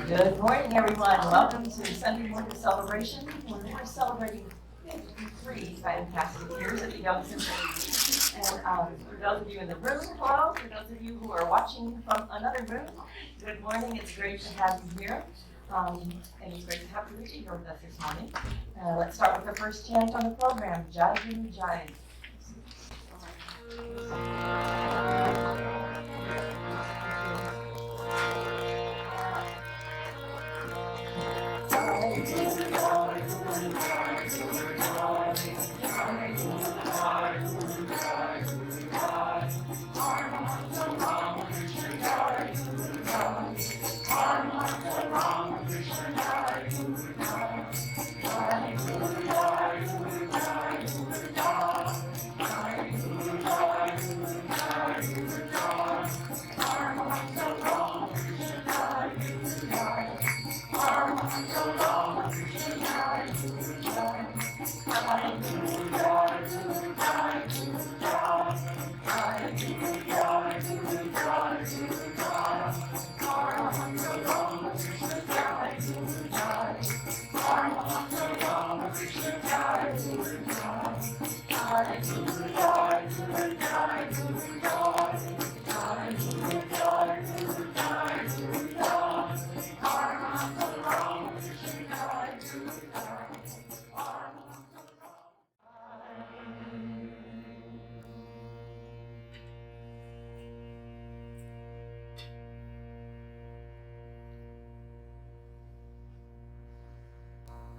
Good morning, everyone. Welcome to Sunday morning celebration. We're celebrating 53 fantastic years at the Young Center. And for those of you in the room, hello. For those of you who are watching from another room, good morning. It's great to have you here. And it's great to have you here with us this morning. Let's start with the first chant on the program, Jiving Jive.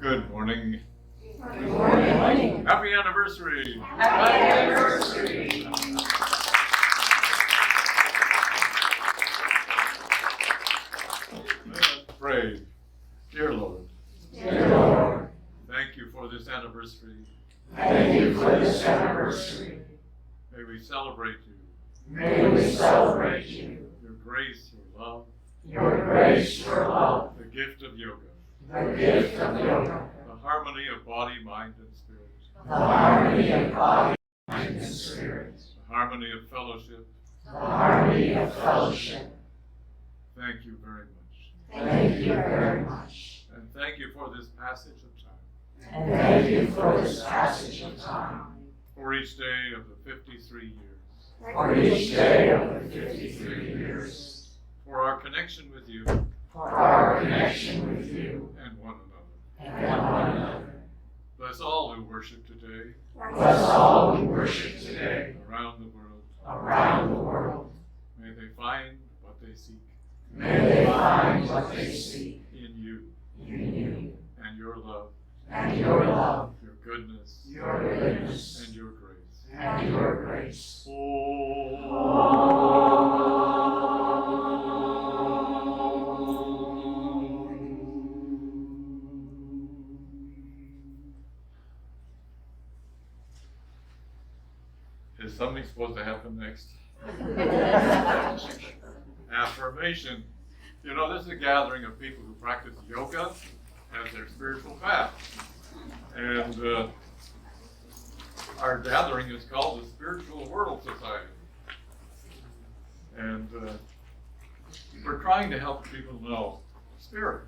Good morning. Good morning. Happy anniversary. Happy anniversary. Let's pray. Dear Lord. Dear Lord, Thank you for this anniversary. thank you for this anniversary. May we celebrate you. May we celebrate you, Your grace, your love, your grace, your love, the gift of yoga, the gift of yoga, the harmony of body, mind, and spirit, the harmony of body, mind, and spirit, the harmony of fellowship. the harmony of fellowship. Thank you very much. Thank you very much. And thank you for this passage of time, And thank you for this passage of time, for each day of the 53 years, for each day of the 53 years, for our connection with you for our connection with you and one another. and one another. Bless all who worship today Bless all who worship today around the world. around the world. May they find what they seek May they find what they seek in you in you and your love, and your love, your goodness, your goodness, and your grace. and your grace. Is something supposed to happen next? Affirmation. You know, this is a gathering of people who practice yoga as their spiritual path. And our gathering is called the Spiritual World Society. And we're trying to help people know spirit.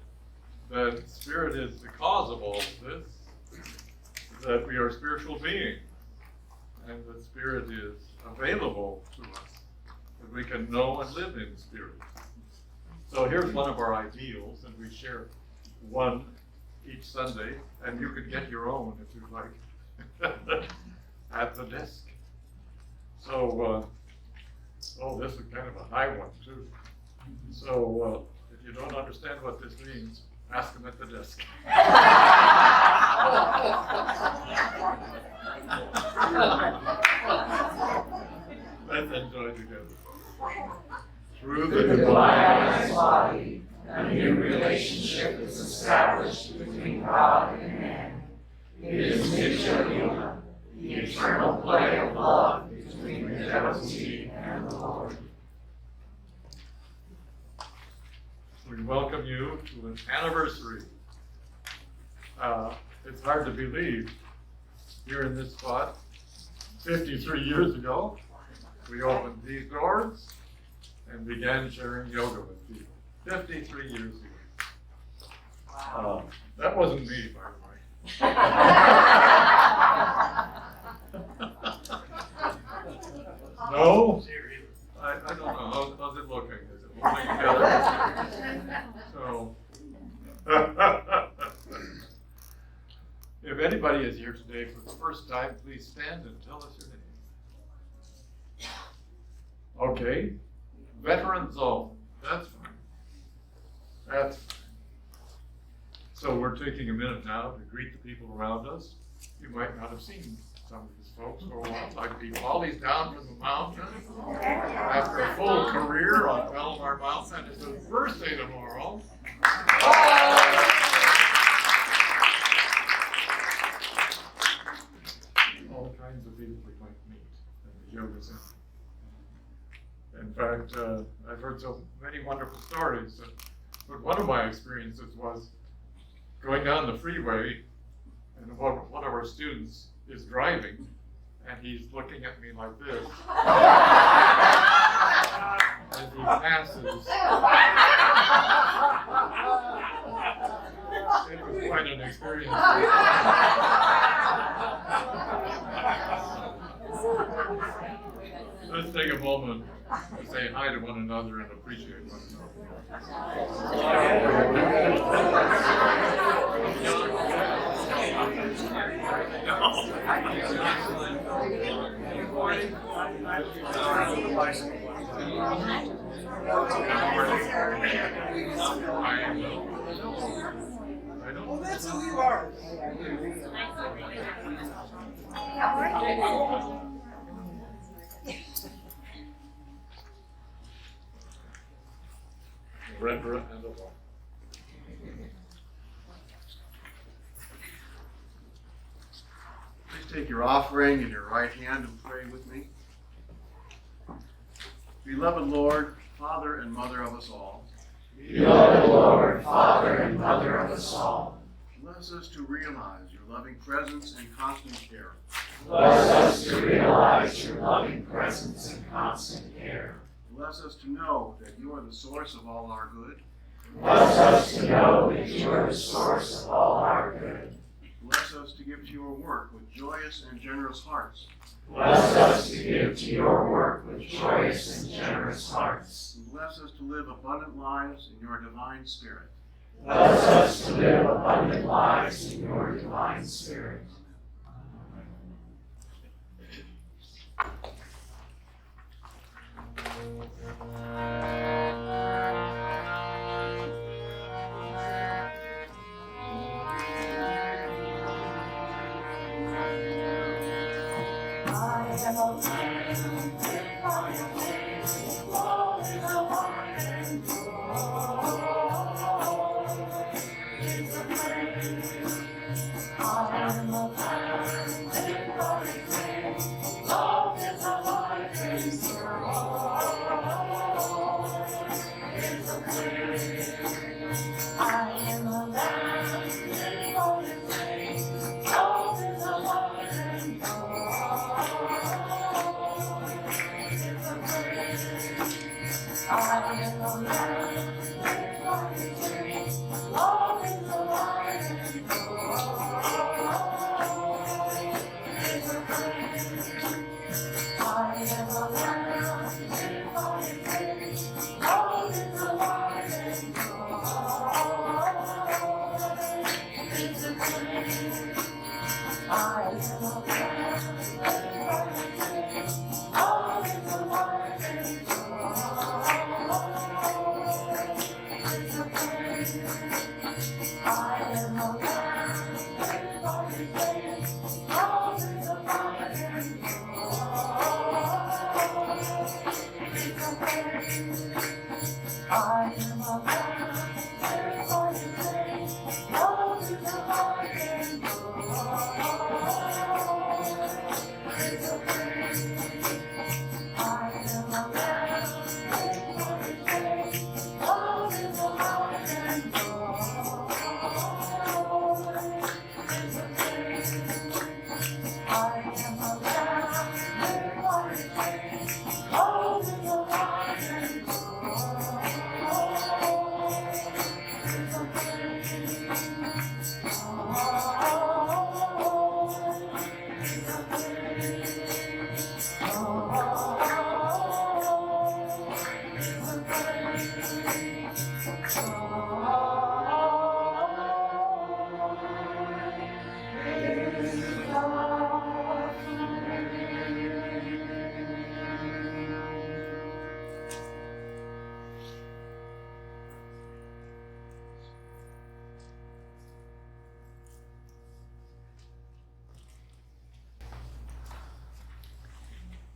That spirit is the cause of all of this. That we are spiritual beings. And that spirit is available to us. That we can know and live in spirit. So here's one of our ideals, and we share one each Sunday, and you can get your own if you'd like at the desk. So, this is kind of a high one too. So if you don't understand what this means, ask them at the desk. Let's enjoy together. Through The divine body, a new relationship is established between God and man. It is Nitya Yoga, the eternal play of love between the devotee and the Lord. We welcome you to an anniversary. It's hard to believe here in this spot. 53 years ago, we opened these doors and began sharing yoga with people. 53 years ago. That wasn't me, by the way. No? I don't know. How's it looking? Is it holding together? So, if anybody is here today for the first time, please stand and tell us your name. Okay. Veterans Zone. That's fine. That's fine. So we're taking a minute now to greet the people around us. You might not have seen some of these folks for a while, like the Polly's down from the mountain after a full career on Belmar Mountain. It's his birthday tomorrow. All kinds of people we might meet in the yoga center. In fact, I've heard so many wonderful stories, but one of my experiences was going down the freeway, and one of our students is driving, and he's looking at me like this. As he passes. It was quite an experience. Let's take a moment to say hi to one another and appreciate one another. Well, that's who you are. Reverend and a woman. Please take your offering in your right hand and pray with me. Beloved Lord, Father and Mother of us all. Beloved Lord, Father and Mother of us all. Bless us to realize your loving presence and constant care. Bless us to realize your loving presence and constant care. Bless us to know that you are the source of all our good. Bless us to know that you are the source of all our good. Bless us to give to your work with joyous and generous hearts. Bless us to give to your work with joyous and generous hearts. And bless us to live abundant lives in your divine spirit. Bless us to live abundant lives in your divine spirit.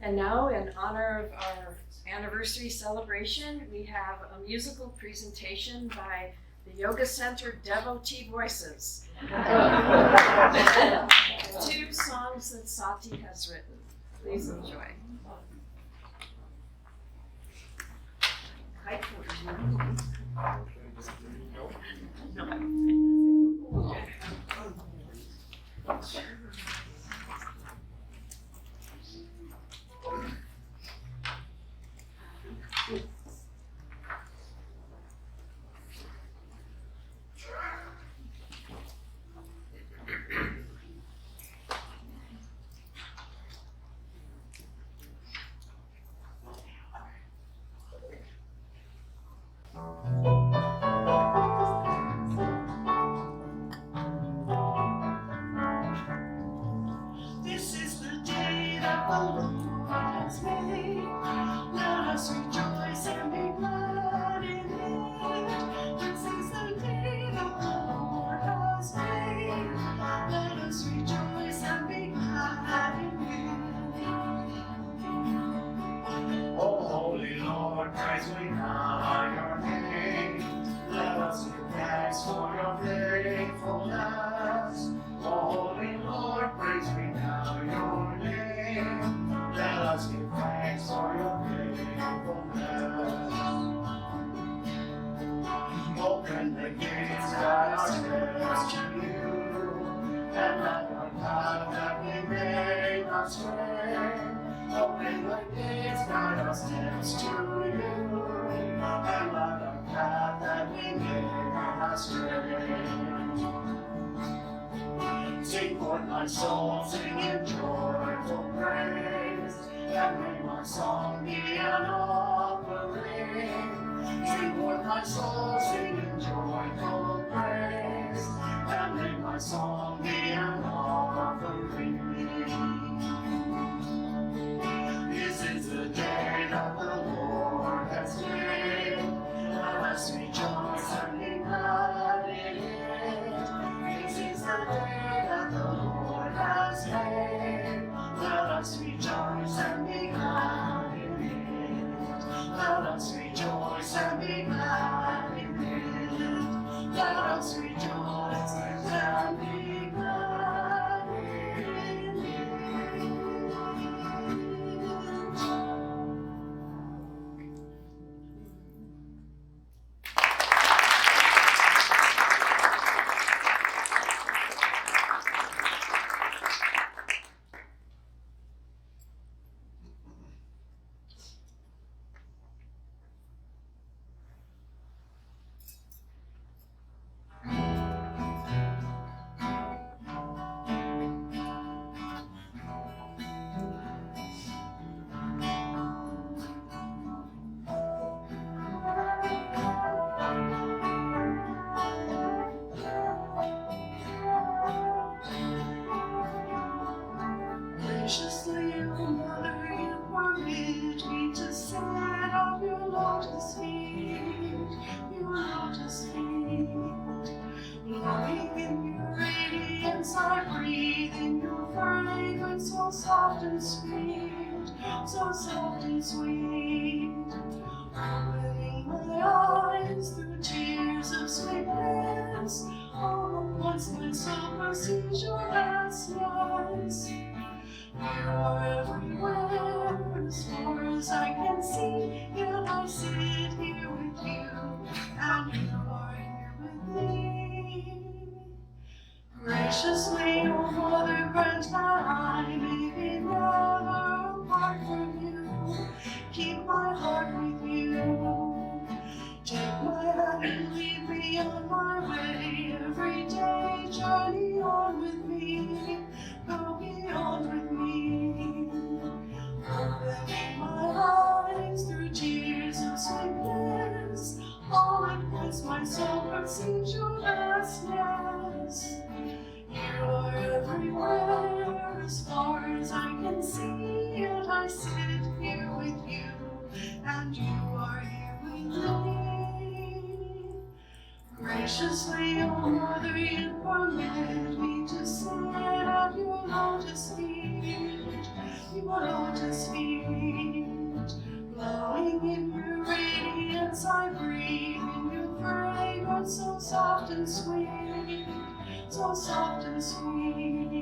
And now, in honor of our anniversary celebration, we have a musical presentation by the Yoga Center Devotee Voices. 2 songs that Sati has written. Please enjoy. This is the day that the Lord has made. Let us rejoice and be glad in it. This is the day that the Lord has made. Let us rejoice and be glad in it. Oh, holy Lord, praise we now your name. Let us give thanks for your faithfulness. Oh, holy Lord, praise we now your name. Let us give thanks for your faithfulness. Open the gates that are steps to you, and let our path that we may not stray. Open the gates, guide our steps to you, and let our path that we may not stray. Sing forth my soul, sing in joyful praise, and may my song be an offering. Sing forth my soul, sing in joyful praise, and may my song be an offering. This is the day that the Lord has made. Let us rejoice and be glad in it. This is the day that the Lord has made. Let us rejoice and be glad in it. Let us rejoice and be glad in it. Let us rejoice and be glad in it. Graciously, O Mother, you permit me to sit at your lotus feet, Glowing in your radiance, I breathe in your fragrance, so soft and sweet, so soft and sweet. Opening my eyes through tears of sweetness, all at once my soul perceives your vastness. You are everywhere, as far as I can see, yet I sit here with you, and you are here with me. Graciously, O Mother, grant that I may be never apart from you. Keep my heart with you. Take my hand and lead me on my way. Every day journey on with me. Go beyond with me. Opening my eyes through tears of sweetness, all at once my soul perceives your vastness. You are everywhere, as far as I can see, yet I sit here with you, and you are here with me. Graciously, O Mother, you permit me to sit at your lotus feet, your lotus feet. Glowing in your radiance, I breathe in your fragrance, so soft and sweet, so soft and sweet.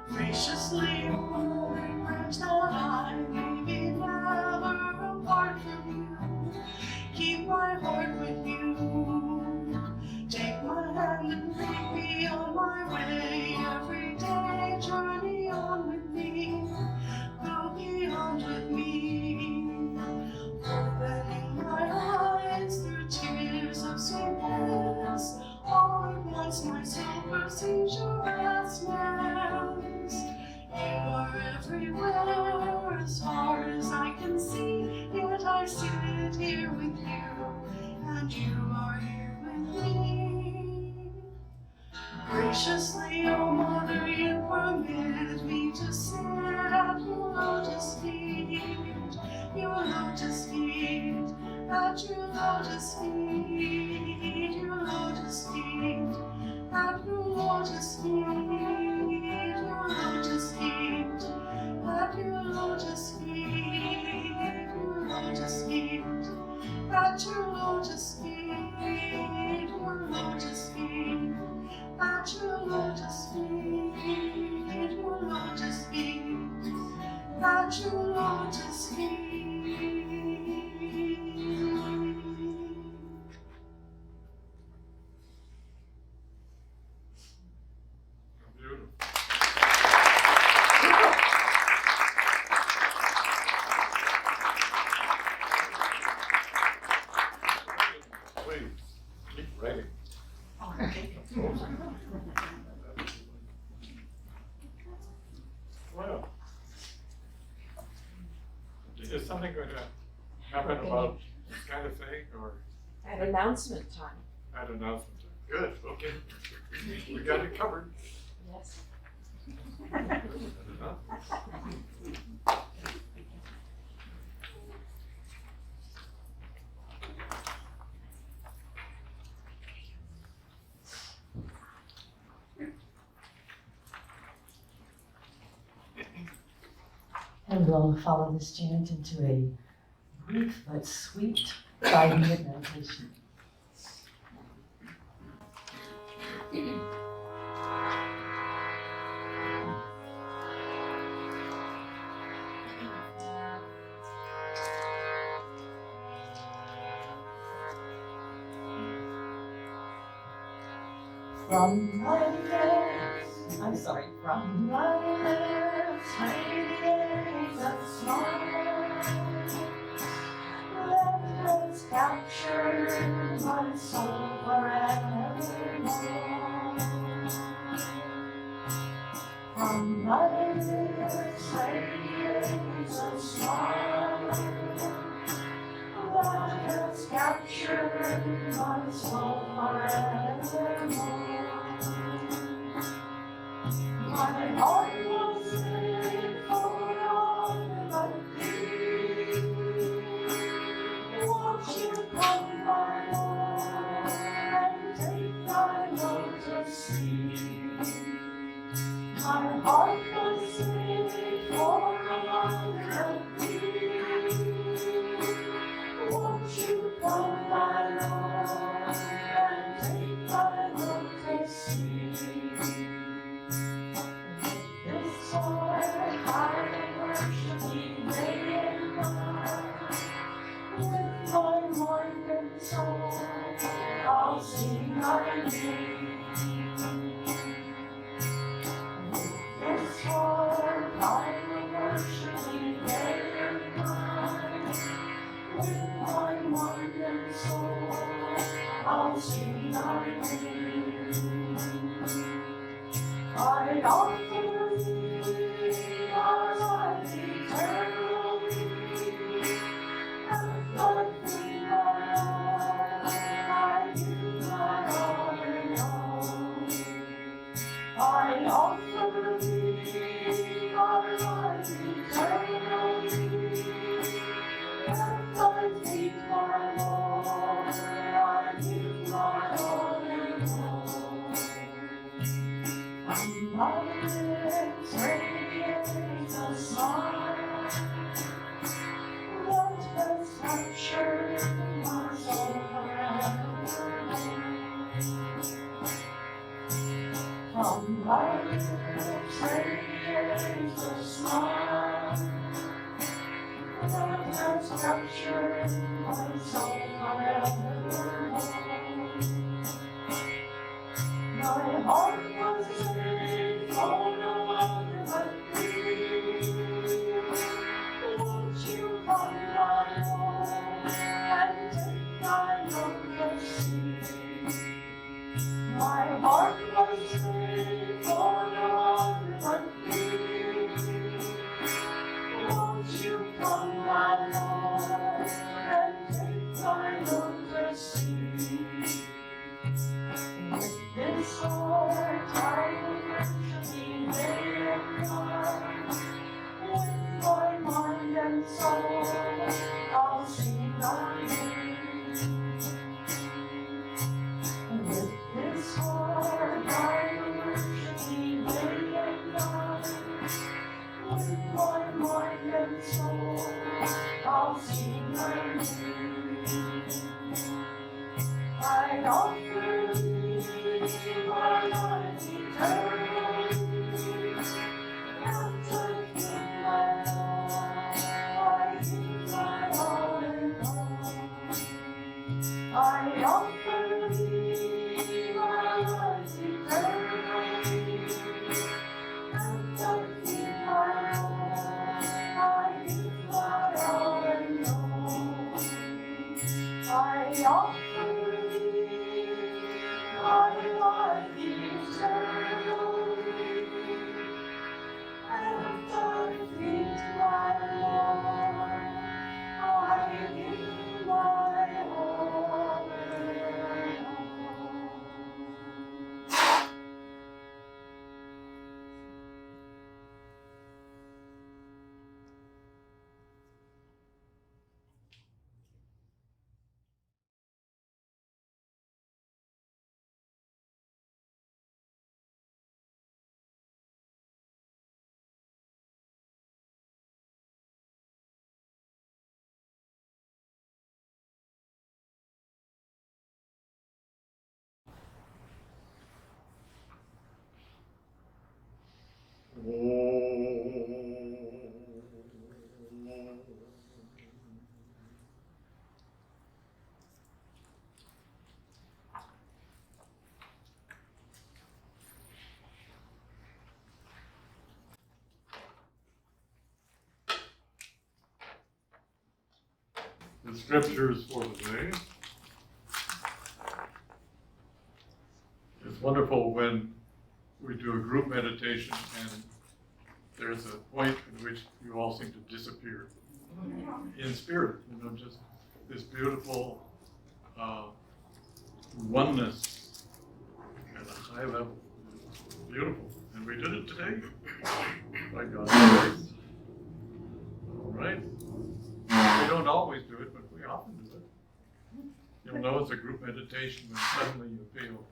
Graciously, O branch that I may be never apart from you. Keep my heart with you. Take my hand and lead me on my way. Every day journey on with me. Go beyond with me. Opening my eyes through tears of sweet bliss. All at once my soul perceives your vastness. You are everywhere, as far as I can see. Yet I sit here with you, and you are here with me. Graciously, O Mother, you permit me to sit at your lotus feet. Your lotus feet, at your lotus feet, your lotus feet, at your lotus feet, your lotus feet, at your lotus feet, your lotus feet, at your lotus feet, your lotus feet, at your lotus feet, your lotus feet, at your lotus feet. Beautiful. Please, keep writing. Well, is something going to happen about this kind of thing, or At announcement time. at announcement? Good, okay. We got it covered. Yes. And we'll follow this chant into a brief but sweet 5-minute meditation. From my lips, I'm sorry, from my lips, radiates a smile that has captured my soul forevermore. From my lips, radiates a smile that has captured my soul forevermore. My heart was made for At thy feet, my Lord, I give my all and all. From my lips radiates a smile that has captured my soul forever. From my lips radiates a smile that has captured my soul forever. My heart was made for no other but thee. Won't you come, my Lord, and take thy love see? My heart was made for no other but thee. Won't you come, my Lord, and take thy love see? With this heart I will worship thee day and night. With my mind and soul I'll sing thy name. With this heart I will worship thee day and night. With my mind and soul I'll sing thy name. I offer thee my life eternally. At thy feet, my Lord, I give my all and all. I offer thee my life eternally. At thy feet, my Lord, I give my all and all. I offer thee my life eternally. At thy feet, my Lord, I give my all and all. The scriptures for today. It's wonderful when we do a group meditation and there's a point in which you all seem to disappear in spirit, just this beautiful oneness at a high level. It's beautiful. And we did it today by God's grace. All right. We don't always do it, but we often do it. You'll know it's a group meditation when suddenly you feel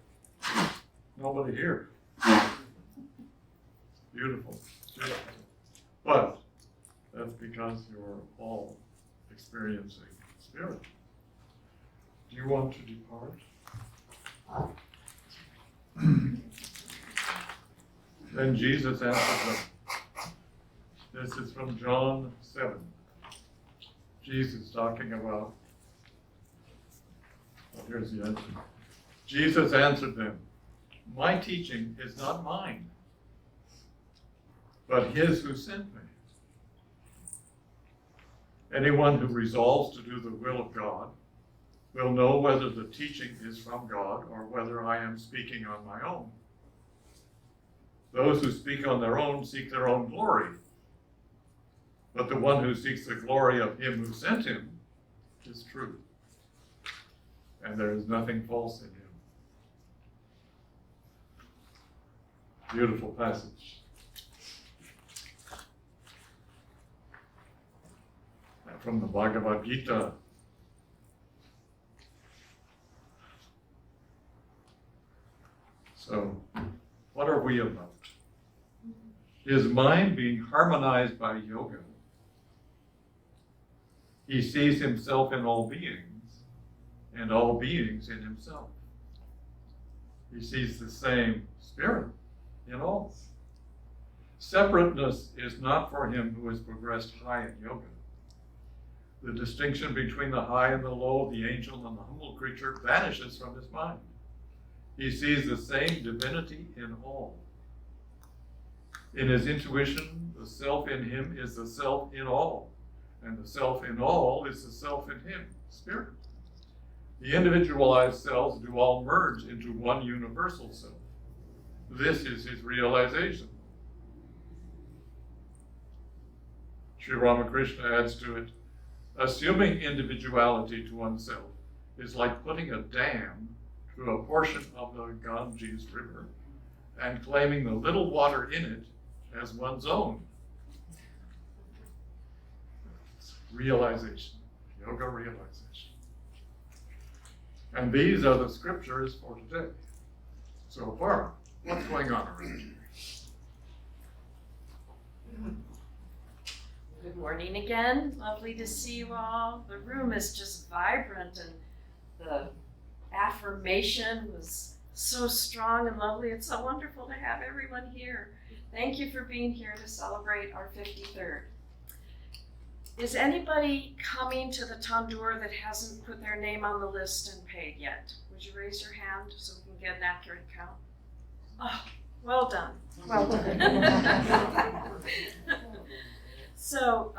nobody here. Beautiful. Beautiful. But that's because you're all experiencing spirit. Do you want to depart? Then Jesus answered them. This is from John 7. Jesus talking about, here's the answer. Jesus answered them, my teaching is not mine, but his who sent me. Anyone who resolves to do the will of God will know whether the teaching is from God or whether I am speaking on my own. Those who speak on their own seek their own glory, but the one who seeks the glory of him who sent him is true, and there is nothing false in him. Beautiful passage. from the Bhagavad Gita. So, what are we about? His mind being harmonized by yoga. He sees himself in all beings, and all beings in himself. He sees the same spirit in all. Separateness is not for him who has progressed high in yoga. The distinction between the high and the low, the angel and the humble creature, vanishes from his mind. He sees the same divinity in all. In his intuition, the self in him is the self in all, and the self in all is the self in him, spirit. The individualized selves do all merge into one universal self. This is his realization. Sri Ramakrishna adds to it, assuming individuality to oneself is like putting a dam to a portion of the Ganges River and claiming the little water in it as one's own. Realization, yoga realization. And these are the scriptures for today. So far, what's going on around here? Good morning again. Lovely to see you all. The room is just vibrant, and the affirmation was so strong and lovely. It's so wonderful to have everyone here. Thank you for being here to celebrate our 53rd. Is anybody coming to the Tandoor that hasn't put their name on the list and paid yet? Would you raise your hand so we can get an accurate count? Oh, well done. Well done. So,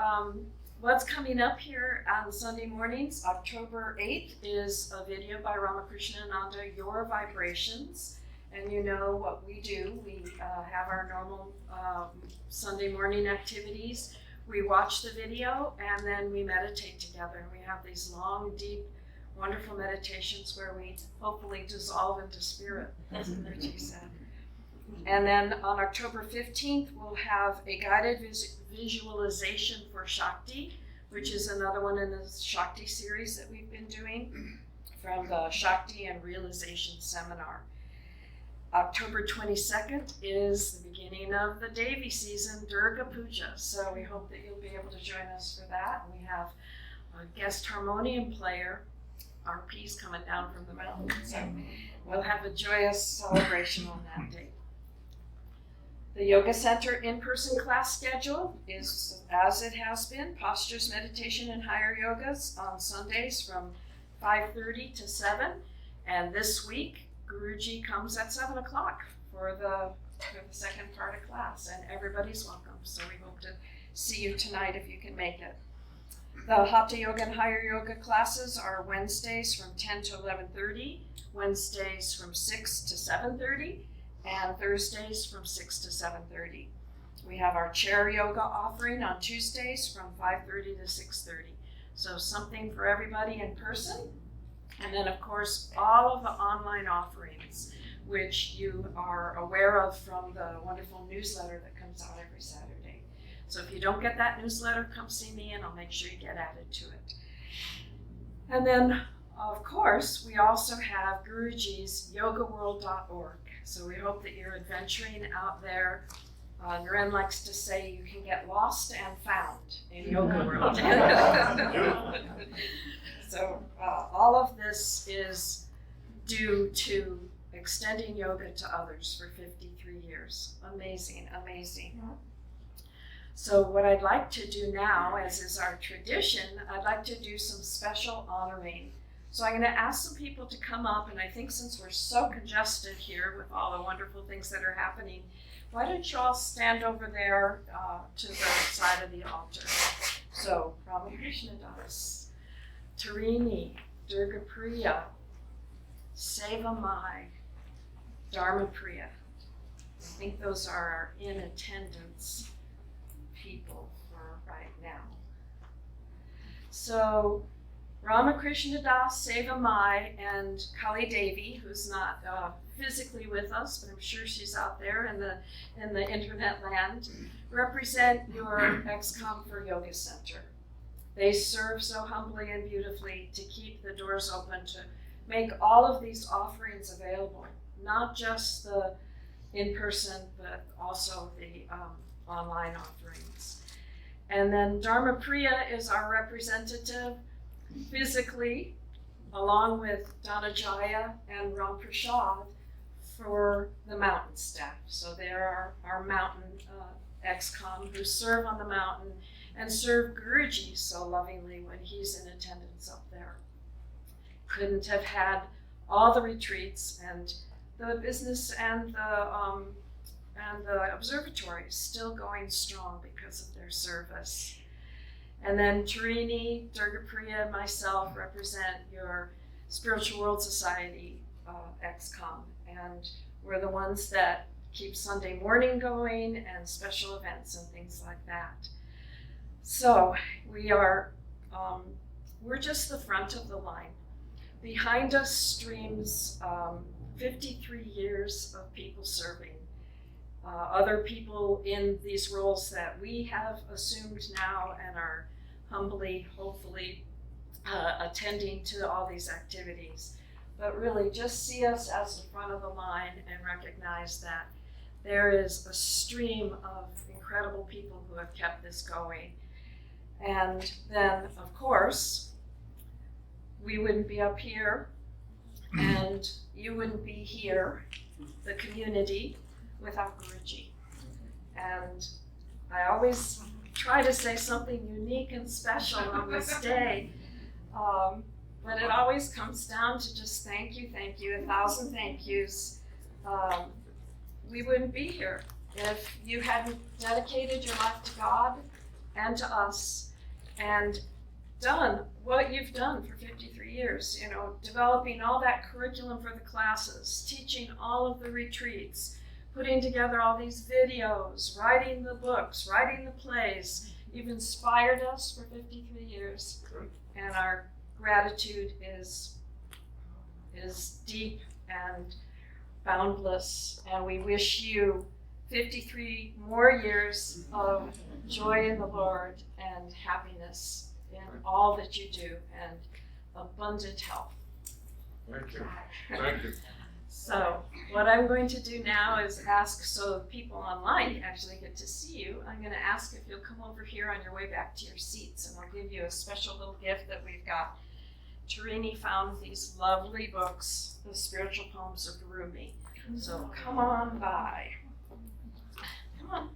what's coming up here on Sunday mornings, October 8th, is a video by Ramakrishna Ananda, Your Vibrations. And you know what we do. We have our normal Sunday morning activities. We watch the video and then we meditate together. And we have these long, deep, wonderful meditations where we hopefully dissolve into spirit, as Richie said. And then on October 15th, we'll have a guided visualization for Shakti, which is another one in the Shakti series that we've been doing from the Shakti and Realization Seminar. October 22nd is the beginning of the Devi season, Durga Puja. So we hope that you'll be able to join us for that. And we have a guest harmonium player, RP's coming down from the mountain. So we'll have a joyous celebration on that date. The Yoga Center in-person class schedule is as it has been, postures, meditation, and higher yogas on Sundays from 5:30 to 7. And this week, Guruji comes at 7 o'clock for the second part of class, and everybody's welcome. So we hope to see you tonight if you can make it. The Hatha Yoga and Higher Yoga classes are Wednesdays from 10 to 11:30, Wednesdays from 6 to 7:30, and Thursdays from 6 to 7:30. We have our chair yoga offering on Tuesdays from 5:30 to 6:30. So something for everybody in person. And then, of course, all of the online offerings, which you are aware of from the wonderful newsletter that comes out every Saturday. So if you don't get that newsletter, come see me and I'll make sure you get added to it. And then, of course, we also have Guruji's yogaworld.org. So we hope that you're adventuring out there. Naren likes to say you can get lost and found in Yoga World. So all of this is due to extending yoga to others for 53 years. Amazing, amazing. So what I'd like to do now, as is our tradition, I'd like to do some special honoring. So I'm going to ask some people to come up, and I think since we're so congested here with all the wonderful things that are happening, why don't you all stand over there to the side of the altar. So Ramakrishna Das, Tarini, Durga Priya, Seva Mai, Dharma Priya. I think those are our in attendance people for right now. So Ramakrishna Das, Seva Mai, and Kali Devi, who's not physically with us, but I'm sure she's out there in the internet land, represent your ex-com for Yoga Center. They serve so humbly and beautifully to keep the doors open, to make all of these offerings available, not just the in-person, but also the online offerings. And then Dharma Priya is our representative physically, along with Dhanajaya and Ram Prasad for the mountain staff. So there are our mountain ex-com who serve on the mountain and serve Guruji so lovingly when he's in attendance up there. Couldn't have had all the retreats and the business and the observatory still going strong because of their service. And then Tarini, Durgapriya, and myself represent your Spiritual World Society ex-com, and we're the ones that keep Sunday morning going and special events and things like that. So we're just the front of the line. Behind us streams 53 years of people serving. Other people in these roles that we have assumed now and are humbly, hopefully, attending to all these activities. But really just see us as the front of the line and recognize that there is a stream of incredible people who have kept this going. And then, of course, we wouldn't be up here and you wouldn't be here, the community, without Guruji. And I always try to say something unique and special on this day, but it always comes down to just thank you, 1,000 thank yous. We wouldn't be here if you hadn't dedicated your life to God and to us and done what you've done for 53 years, you know, developing all that curriculum for the classes, teaching all of the retreats, putting together all these videos, writing the books, writing the plays. You've inspired us for 53 years, and our gratitude is deep and boundless, and we wish you 53 more years of joy in the Lord and happiness in all that you do, and abundant health. Thank you. Thank you. So what I'm going to do now is ask, so people online actually get to see you, I'm going to ask if you'll come over here on your way back to your seats, and I'll give you a special little gift that we've got. Tarini found these lovely books, the spiritual poems of Rumi. So come on by. Come on.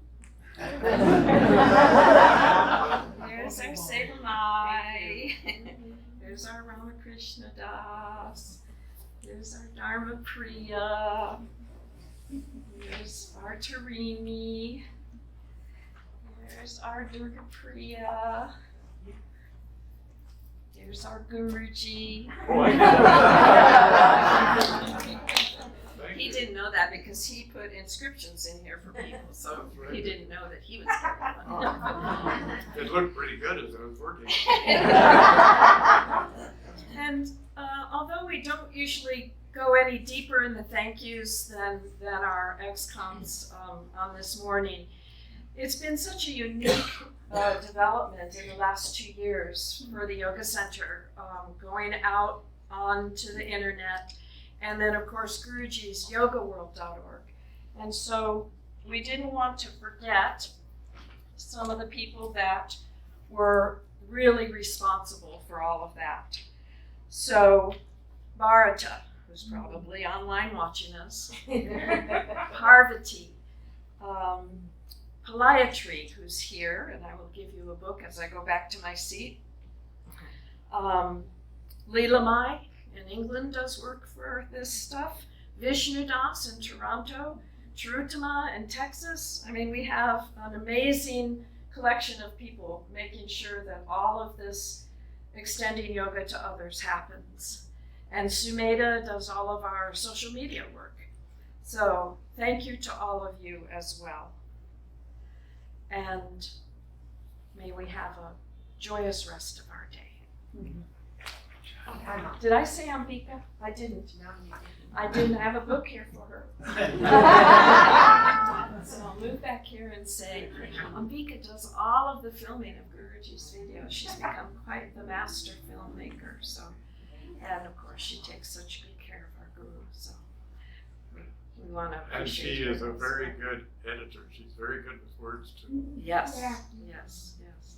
There's our Sevamai. There's our Ramakrishna Das. There's our Dharma Priya. There's our Tarini. There's our Durga Priya. There's our Guruji. He didn't know that because he put inscriptions in here for people, so he didn't know that he was getting one. It looked pretty good as I was working. And although we don't usually go any deeper in the thank yous than our ex-coms on this morning, it's been such a unique development in the last 2 years for the Yoga Center, going out onto the internet, and then of course Guruji's yogaworld.org. And so we didn't want to forget some of the people that were really responsible for all of that. So Bharata, who's probably online watching us, Parvati, Palayatri, who's here, and I will give you a book as I go back to my seat. Leelamai in England does work for this stuff. Vishnu Das in Toronto, Charutama in Texas. I mean, we have an amazing collection of people making sure that all of this extending yoga to others happens. And Sumeda does all of our social media work. So thank you to all of you as well. And may we have a joyous rest of our day. Did I say Ambika? I didn't. I didn't have a book here for her. So I'll move back here and say, Ambika does all of the filming of Guruji. produce videos. She's become quite the master filmmaker. So, and of course, she takes such good care of our guru. So, we want to And appreciate she her. is a very good editor. She's very good with words too. Yes, Yeah. yes, yes.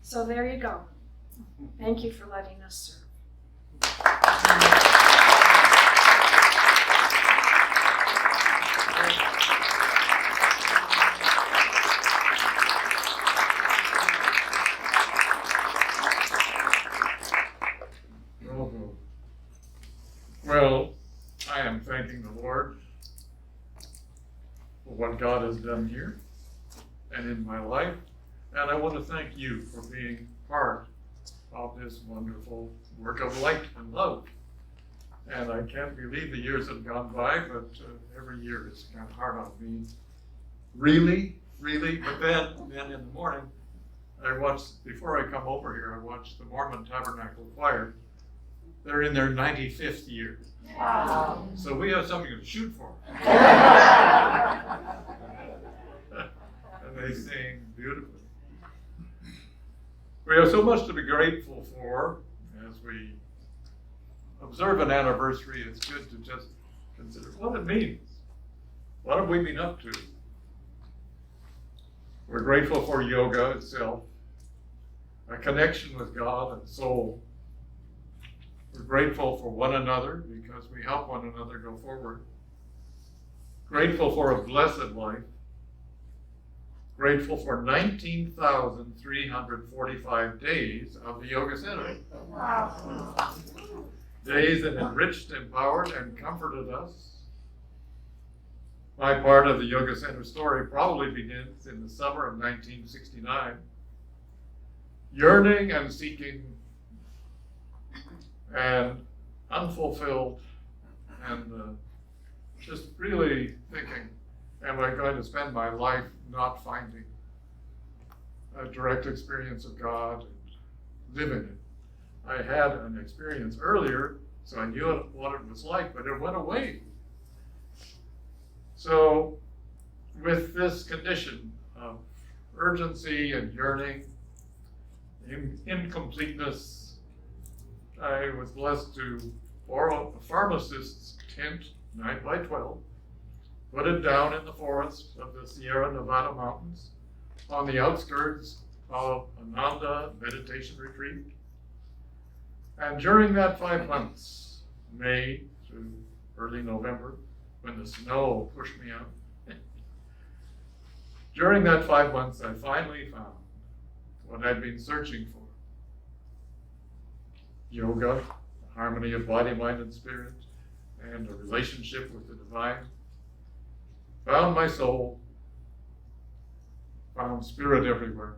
So there you go. Thank you for letting us serve. Well, I am thanking the Lord for what God has done here and in my life. And I want to thank you for being part of this wonderful work of light and love. And I can't believe the years have gone by, but every year is kind of hard on me. Really? But then in the morning, before I come over here, I watched the Mormon Tabernacle Choir. They're in their 95th year. Wow. So we have something to shoot for. And they sing beautifully. We have so much to be grateful for as we observe an anniversary. It's good to just consider what it means. What have we been up to? We're grateful for yoga itself, a connection with God and soul. We're grateful for one another because we help one another go forward. Grateful for a blessed life. Grateful for 19,345 days of the Yoga Center. Wow. Days that enriched, empowered, and comforted us. My part of the Yoga Center story probably begins in the summer of 1969. Yearning and seeking and unfulfilled and just really thinking, am I going to spend my life not finding a direct experience of God and living it? I had an experience earlier, so I knew what it was like, but it went away. So with this condition of urgency and yearning, incompleteness, I was blessed to borrow a pharmacist's tent, 9x12, put it down in the forest of the Sierra Nevada mountains on the outskirts of Ananda meditation retreat. And during that 5 months, May through early November, when the snow pushed me out, during that 5 months, I finally found what I'd been searching for. Yoga, harmony of body, mind, and spirit, and a relationship with the divine. Found my soul, found spirit everywhere.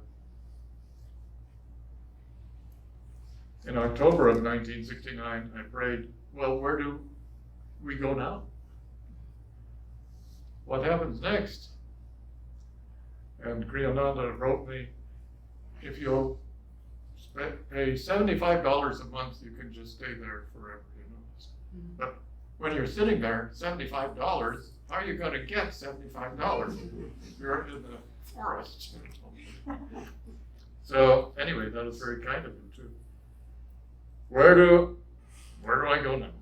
In October of 1969, I prayed, well, where do we go now? What happens next? And Kriyananda wrote me, if you'll pay $75 a month, you can just stay there forever, you know. But when you're sitting there, $75, how are you going to get $75? You're in the forest. So anyway, that was very kind of him too. Where do I go now?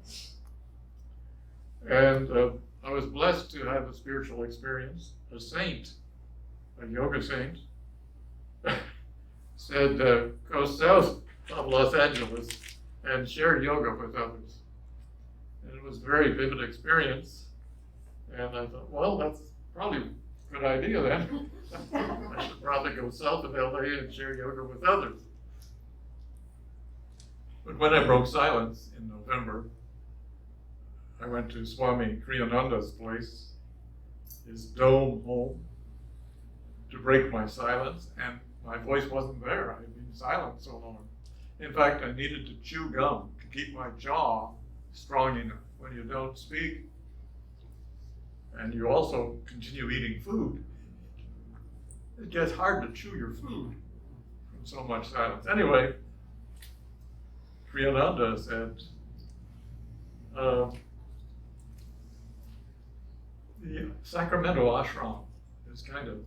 And I was blessed to have a spiritual experience. A saint, a yoga saint, said, go south of Los Angeles and share yoga with others. And it was a very vivid experience. And I thought, well, that's probably a good idea then. I should probably go south of LA and share yoga with others. But when I broke silence in November, I went to Swami Kriyananda's place, his dome home, to break my silence, and my voice wasn't there. I had been silent so long. In fact, I needed to chew gum to keep my jaw strong enough. When you don't speak, and you also continue eating food, it gets hard to chew your food from so much silence. Anyway, Kriyananda said, the Sacramento ashram is kind of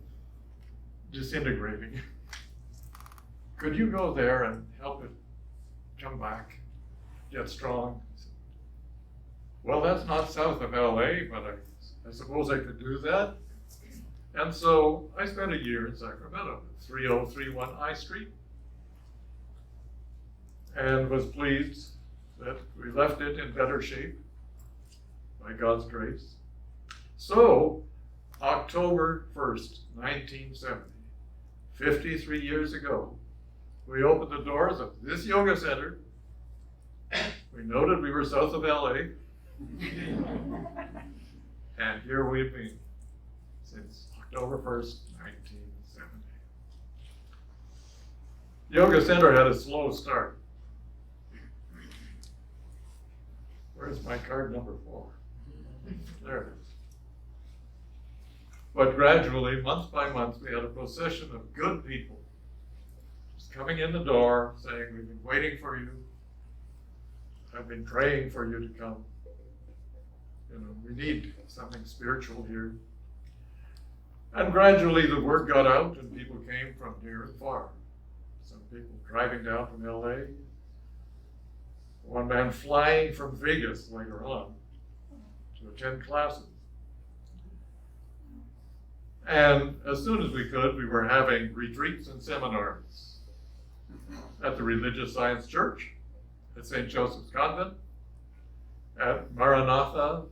disintegrating. could you go there and help it come back, get strong? I said, well, that's not south of LA, but I suppose I could do that. And so I spent a year in Sacramento, 3031 I Street, and was pleased that we left it in better shape by God's grace. So, October 1st, 1970, 53 years ago, we opened the doors of this yoga center. We noted we were south of LA. And here we've been since October 1st, 1970. Yoga Center had a slow start. Where's my card number 4? There it is. But gradually, month by month, we had a procession of good people just coming in the door saying, we've been waiting for you. I've been praying for you to come. You know, we need something spiritual here. And gradually the word got out and people came from near and far. Some people driving down from LA. One man flying from Vegas later on to attend classes. And as soon as we could, we were having retreats and seminars at the Religious Science Church, at St. Joseph's Convent, at Maranatha,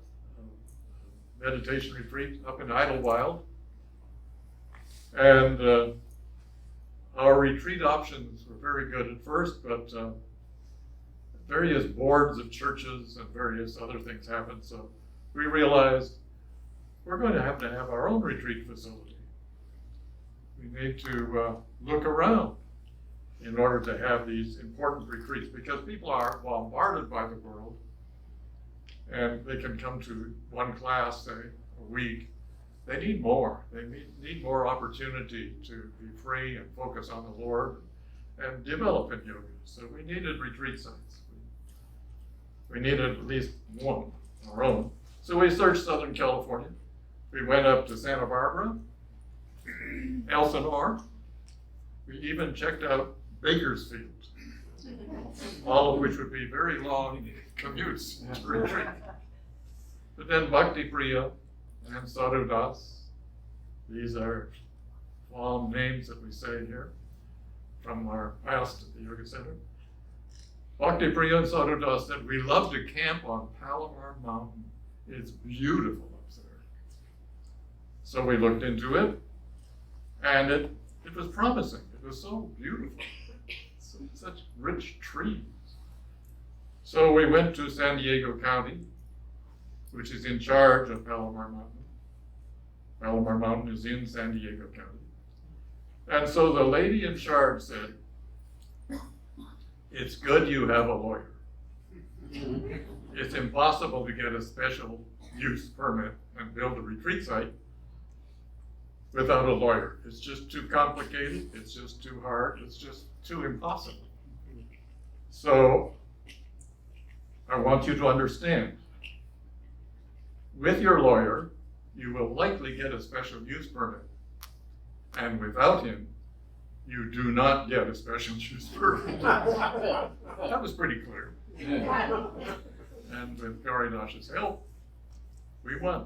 meditation retreat up in Idlewild. And our retreat options were very good at first, but various boards of churches and various other things happened. So we realized we're going to have our own retreat facility. We need to look around in order to have these important retreats, because people are bombarded by the world and they can come to one class, say, a week. They need more. They need more opportunity to be free and focus on the Lord and develop in yoga. So we needed retreat sites. We needed at least one, our own. So we searched Southern California. We went up to Santa Barbara, Elsinore. We even checked out Bakersfield, all of which would be very long commutes to retreat. But then Bhakti Priya and Sadhu Das, these are long names that we say here from our past at the Yoga Center. Bhakti Priya and Sadhu Das said, we love to camp on Palomar Mountain. It's beautiful up there. So we looked into it, and it was promising. It was so beautiful. Such rich trees. So we went to San Diego County, which is in charge of Palomar Mountain. Palomar Mountain is in San Diego County. And so the lady in charge said, it's good you have a lawyer. It's impossible to get a special use permit and build a retreat site without a lawyer. It's just too complicated, it's just too hard, it's just too impossible. So, I want you to understand, with your lawyer, you will likely get a special use permit. And without him, you do not get a special use permit. That was pretty clear. And with Garidash's help, we won.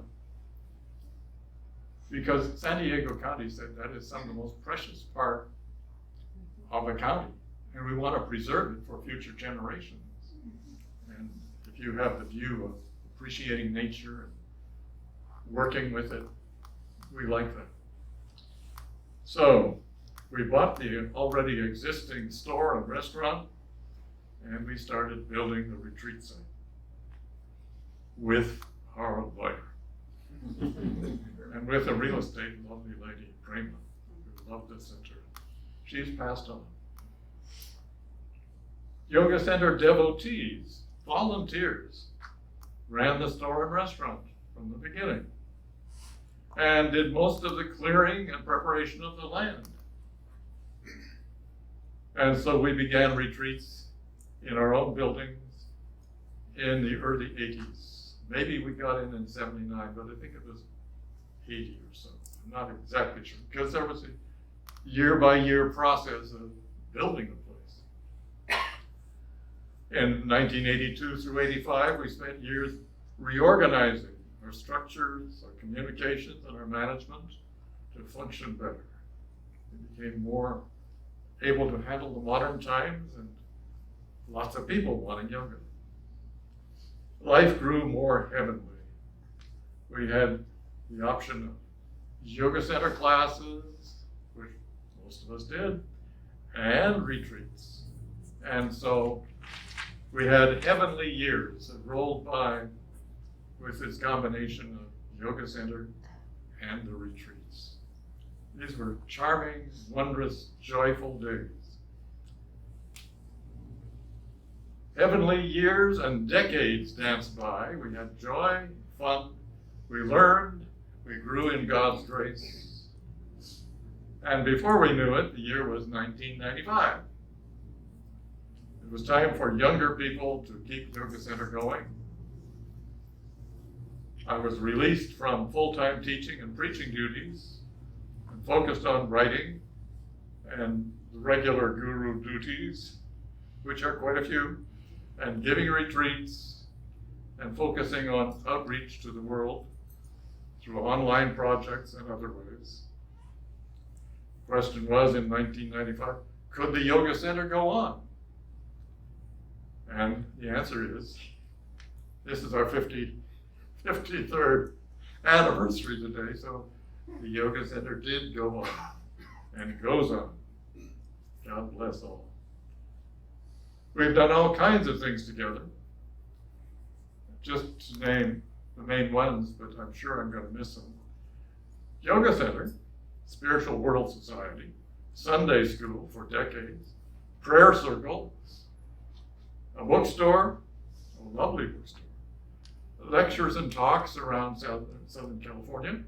Because San Diego County said that is some of the most precious part of the county, and we want to preserve it for future generations. And if you have the view of appreciating nature and working with it, we like that. So we bought the already existing store and restaurant, and we started building the retreat site with our lawyer. And with a real estate lovely lady, Prema, who loved the center. She's passed on. Yoga Center devotees, volunteers, ran the store and restaurant from the beginning and did most of the clearing and preparation of the land. And so we began retreats in our own buildings in the early 80s. Maybe we got in 79, but I think it was 80 or so. I'm not exactly sure, because there was a year-by-year process of building the place. In 1982 through 85, we spent years reorganizing our structures, our communications, and our management to function better. We became more able to handle the modern times and lots of people wanting yoga. Life grew more heavenly. We had the option of yoga center classes, which most of us did, and retreats. And so we had heavenly years that rolled by with this combination of yoga center and the retreats. These were charming, wondrous, joyful days. Heavenly years and decades danced by. We had joy, fun, we learned, we grew in God's grace. And before we knew it, the year was 1995. It was time for younger people to keep Yoga Center going. I was released from full-time teaching and preaching duties and focused on writing and the regular guru duties, which are quite a few, and giving retreats and focusing on outreach to the world through online projects and other ways. The question was in 1995, could the Yoga Center go on? And the answer is, this is our 53rd anniversary today, so the Yoga Center did go on and goes on. God bless all. We've done all kinds of things together. Just to name the main ones, but I'm sure I'm going to miss some. Yoga Center, Spiritual World Society, Sunday School for decades, Prayer Circle, a bookstore, a lovely bookstore, lectures and talks around Southern California,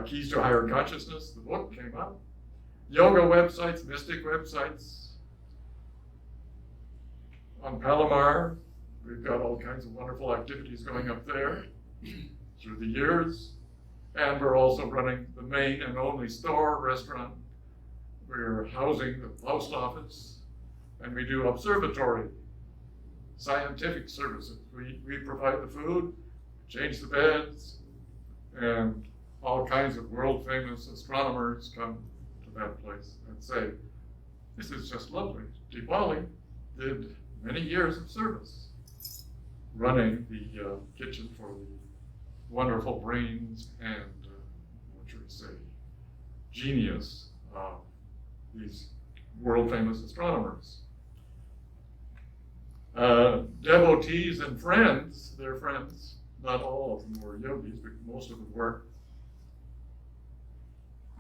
Keys to Higher Consciousness, the book came out, yoga websites, mystic websites. On Palomar, we've got all kinds of wonderful activities going up there through the years. And we're also running the main and only store, restaurant. We're housing the post office. And we do observatory, scientific services. We provide the food, change the beds, and all kinds of world-famous astronomers come to that place and say, this is just lovely. Deepali did many years of service running the kitchen for the wonderful brains and, what should we say, genius of these world-famous astronomers. Devotees and friends, their friends, not all of them were yogis, but most of them were,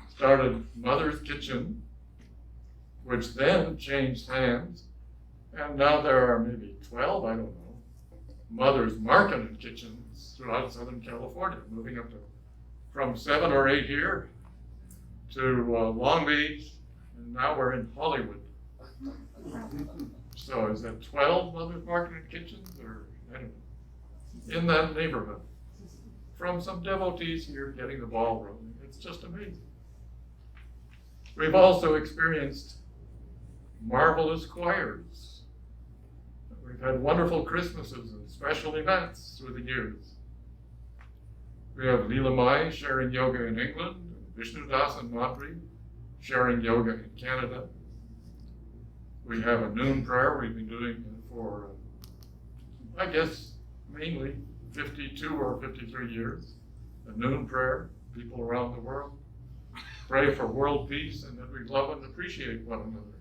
started Mother's Kitchen, which then changed hands, and now there are maybe 12, I don't know, Mother's Market and Kitchens throughout Southern California, moving up to from 7 or 8 here to Long Beach, and now we're in Hollywood. So is that 12 Mother's Market and Kitchens, or I don't know, in that neighborhood? From some devotees here getting the ball rolling. It's just amazing. We've also experienced marvelous choirs. We've had wonderful Christmases and special events through the years. We have Leela Mai sharing yoga in England, and Vishnu Das and Madhuri sharing yoga in Canada. We have a noon prayer we've been doing for, I guess, mainly 52 or 53 years. A noon prayer, people around the world pray for world peace and that we love and appreciate one another.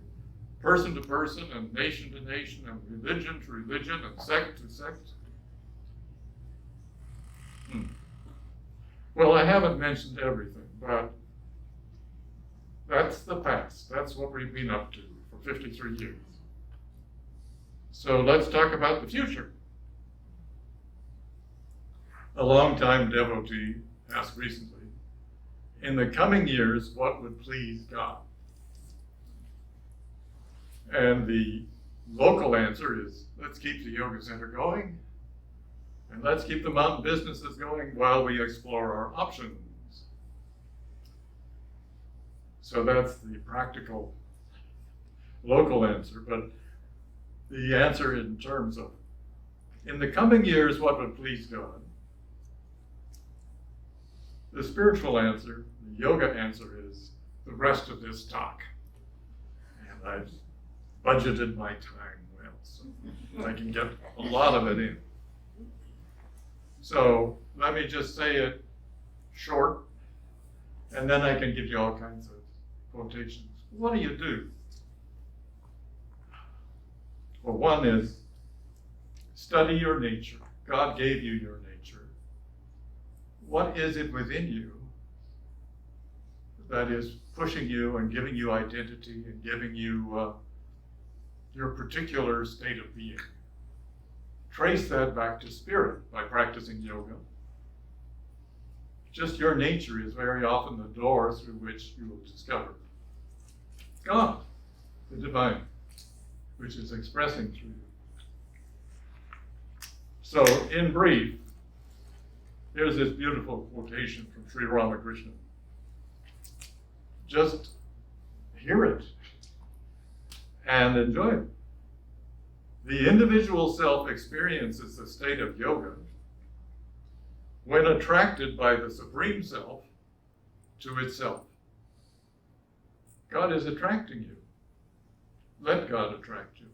Person to person and nation to nation and religion to religion and sect to sect. Well, I haven't mentioned everything, but that's the past. That's what we've been up to for 53 years. So let's talk about the future. A longtime devotee asked recently, in the coming years, what would please God? And the local answer is, let's keep the yoga center going, and let's keep the mountain businesses going while we explore our options. So that's the practical local answer, but the answer in terms of, in the coming years, what would please God? The spiritual answer, the yoga answer is the rest of this talk. And I've budgeted my time well, so I can get a lot of it in. So let me just say it short, and then I can give you all kinds of quotations. What do you do? Well, one is study your nature. God gave you your nature. What is it within you that is pushing you and giving you identity and giving you your particular state of being? Trace that back to spirit by practicing yoga. Just your nature is very often the door through which you will discover God, the divine, which is expressing through you. So, in brief, here's this beautiful quotation from Sri Ramakrishna. Just hear it and enjoy it. The individual self experiences the state of yoga when attracted by the Supreme Self to itself. God is attracting you. Let God attract you.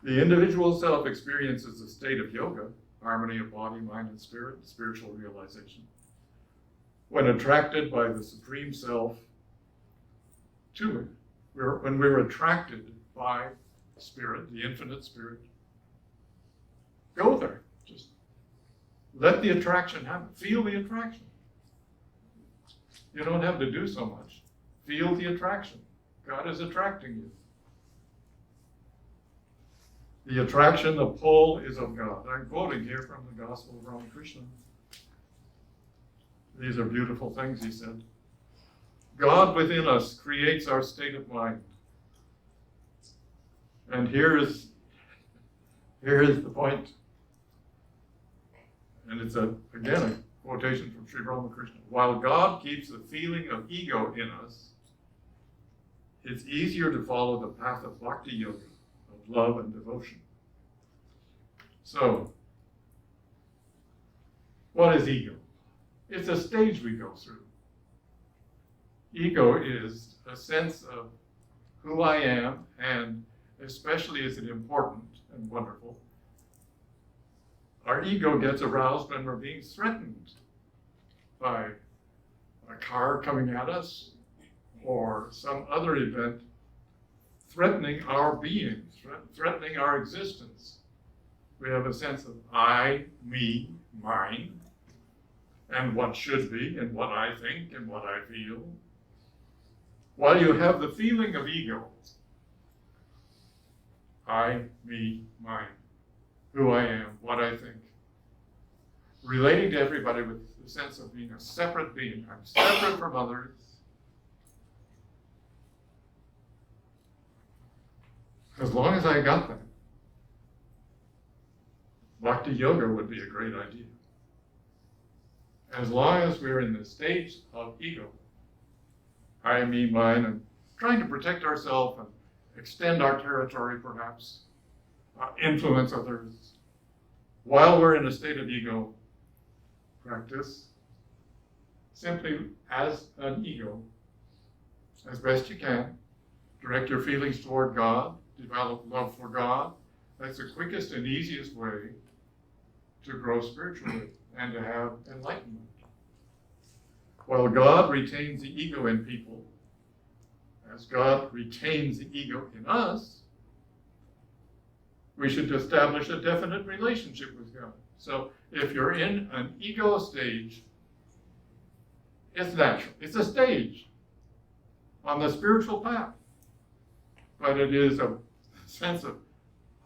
The individual self experiences the state of yoga, harmony of body, mind, and spirit, spiritual realization, when attracted by the Supreme Self to it. When we're attracted by Spirit, the infinite Spirit, go there. Just let the attraction happen. Feel the attraction. You don't have to do so much. Feel the attraction. God is attracting you. The attraction, the pull is of God. I'm quoting here from the Gospel of Ramakrishna. These are beautiful things, he said. God within us creates our state of mind. And here is the point. And it's again a quotation from Sri Ramakrishna. While God keeps the feeling of ego in us, it's easier to follow the path of bhakti yoga, of love and devotion. So, what is ego? It's a stage we go through. Ego is a sense of who I am, and especially is it important and wonderful. Our ego gets aroused when we're being threatened by a car coming at us or some other event threatening our being, threatening our existence. We have a sense of I, me, mine, and what should be, and what I think, and what I feel. While you have the feeling of ego, I, me, mine, who I am, what I think, relating to everybody with the sense of being a separate being. I'm separate from others. As long as I got that, Bhakti Yoga would be a great idea. As long as we're in the stage of ego, I, me, mine, and trying to protect ourselves and extend our territory perhaps, influence others, while we're in a state of ego, practice simply as an ego, as best you can. Direct your feelings toward God, develop love for God. That's the quickest and easiest way to grow spiritually and to have enlightenment. While God retains the ego in people, as God retains the ego in us, we should establish a definite relationship with God. So if you're in an ego stage, it's natural. It's a stage on the spiritual path. But it is a sense of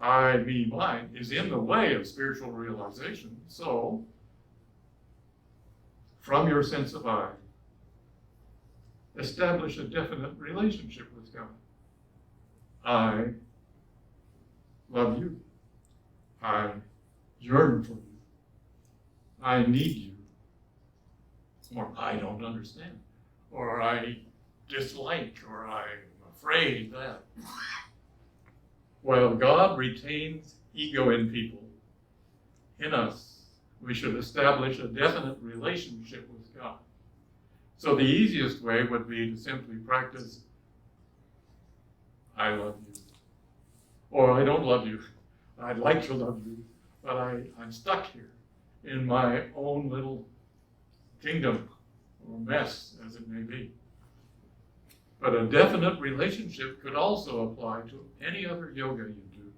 I, me, mine is in the way of spiritual realization. So, from your sense of I, establish a definite relationship with God. I love you. I yearn for you. I need you. Or I don't understand. Or I dislike, or I'm afraid that while God retains ego in people, in us, we should establish a definite relationship with God. So the easiest way would be to simply practice, I love you. Or I don't love you. I'd like to love you, but I'm stuck here in my own little kingdom or mess, as it may be. But a definite relationship could also apply to any other yoga you do.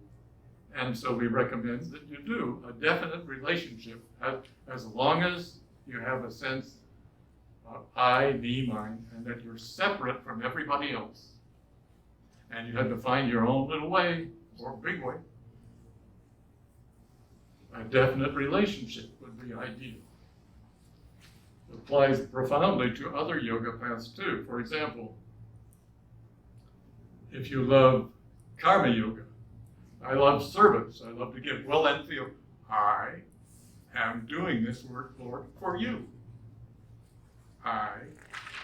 And so we recommend that you do a definite relationship as long as you have a sense of I, me, mine, and that you're separate from everybody else. And you have to find your own little way, or big way. A definite relationship would be ideal. It applies profoundly to other yoga paths too. For example, if you love karma yoga, I love service, I love to give, well then feel, I am doing this work, Lord, for you. I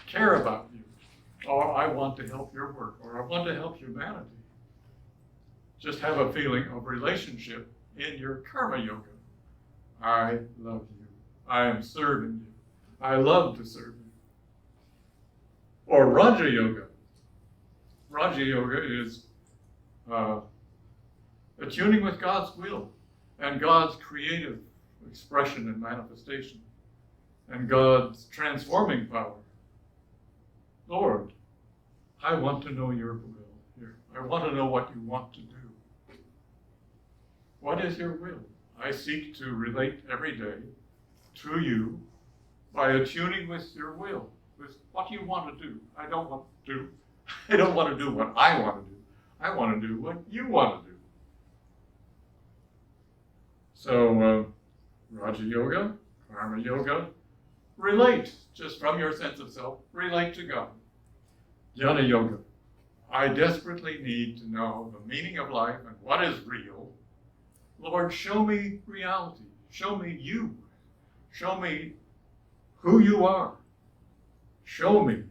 care about you, or I want to help your work, or I want to help humanity. Just have a feeling of relationship in your karma yoga. I love you. I am serving you. I love to serve you. Or Raja Yoga. Raja Yoga is attuning with God's will and God's creative expression and manifestation and God's transforming power. Lord, I want to know your will here. I want to know what you want to do. What is your will? I seek to relate every day to you by attuning with your will, with what you want to do. I don't want to do what I want to do. I want to do what you want to do. So, Raja Yoga, Karma Yoga, relate just from your sense of self, relate to God. Jnana Yoga, I desperately need to know the meaning of life and what is real. Lord, show me reality. Show me you. Show me who you are. Show me.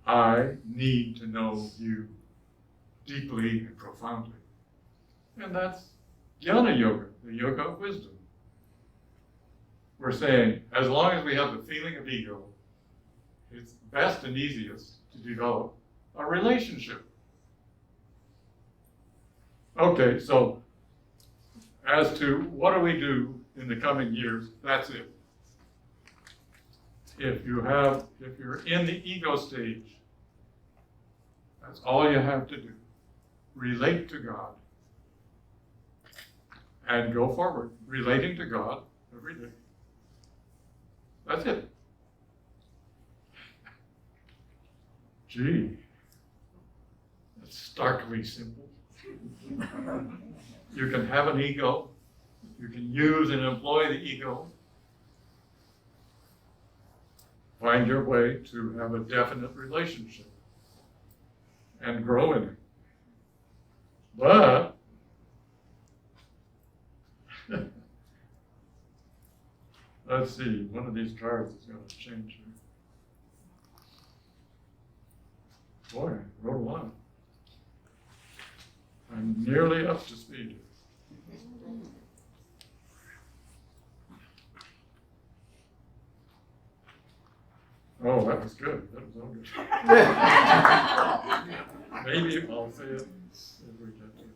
I need to know you deeply and profoundly. And that's Jnana Yoga, the yoga of wisdom. We're saying, as long as we have the feeling of ego, it's best and easiest to develop a relationship. Okay, so as to what do we do in the coming years, that's it. If you're in the ego stage, that's all you have to do. Relate to God. And go forward, relating to God every day. That's it. Gee, that's starkly simple. You can have an ego. You can use and employ the ego. Find your way to have a definite relationship and grow in it. But let's see, one of these cards is going to change here. Boy, I wrote a lot. I'm nearly up to speed. Oh, that was good. That was all good. Maybe I'll say it if we get to it.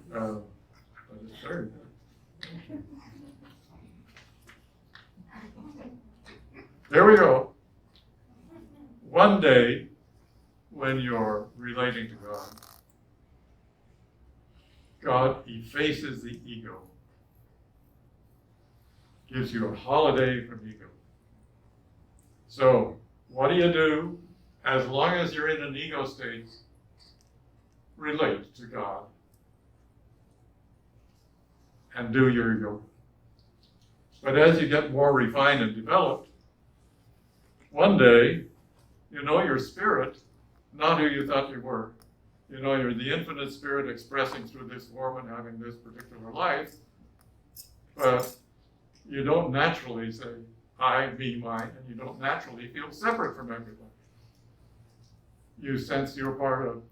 But it's very good. There we go. One day, when you're relating to God, God effaces the ego, gives you a holiday from ego. So, what do? As long as you're in an ego state, relate to God and do your yoga. But as you get more refined and developed, one day, you know your spirit, not who you thought you were. You know you're the infinite spirit expressing through this form and having this particular life, but you don't naturally say, I, me, mine, and you don't naturally feel separate from everybody. You sense you're part of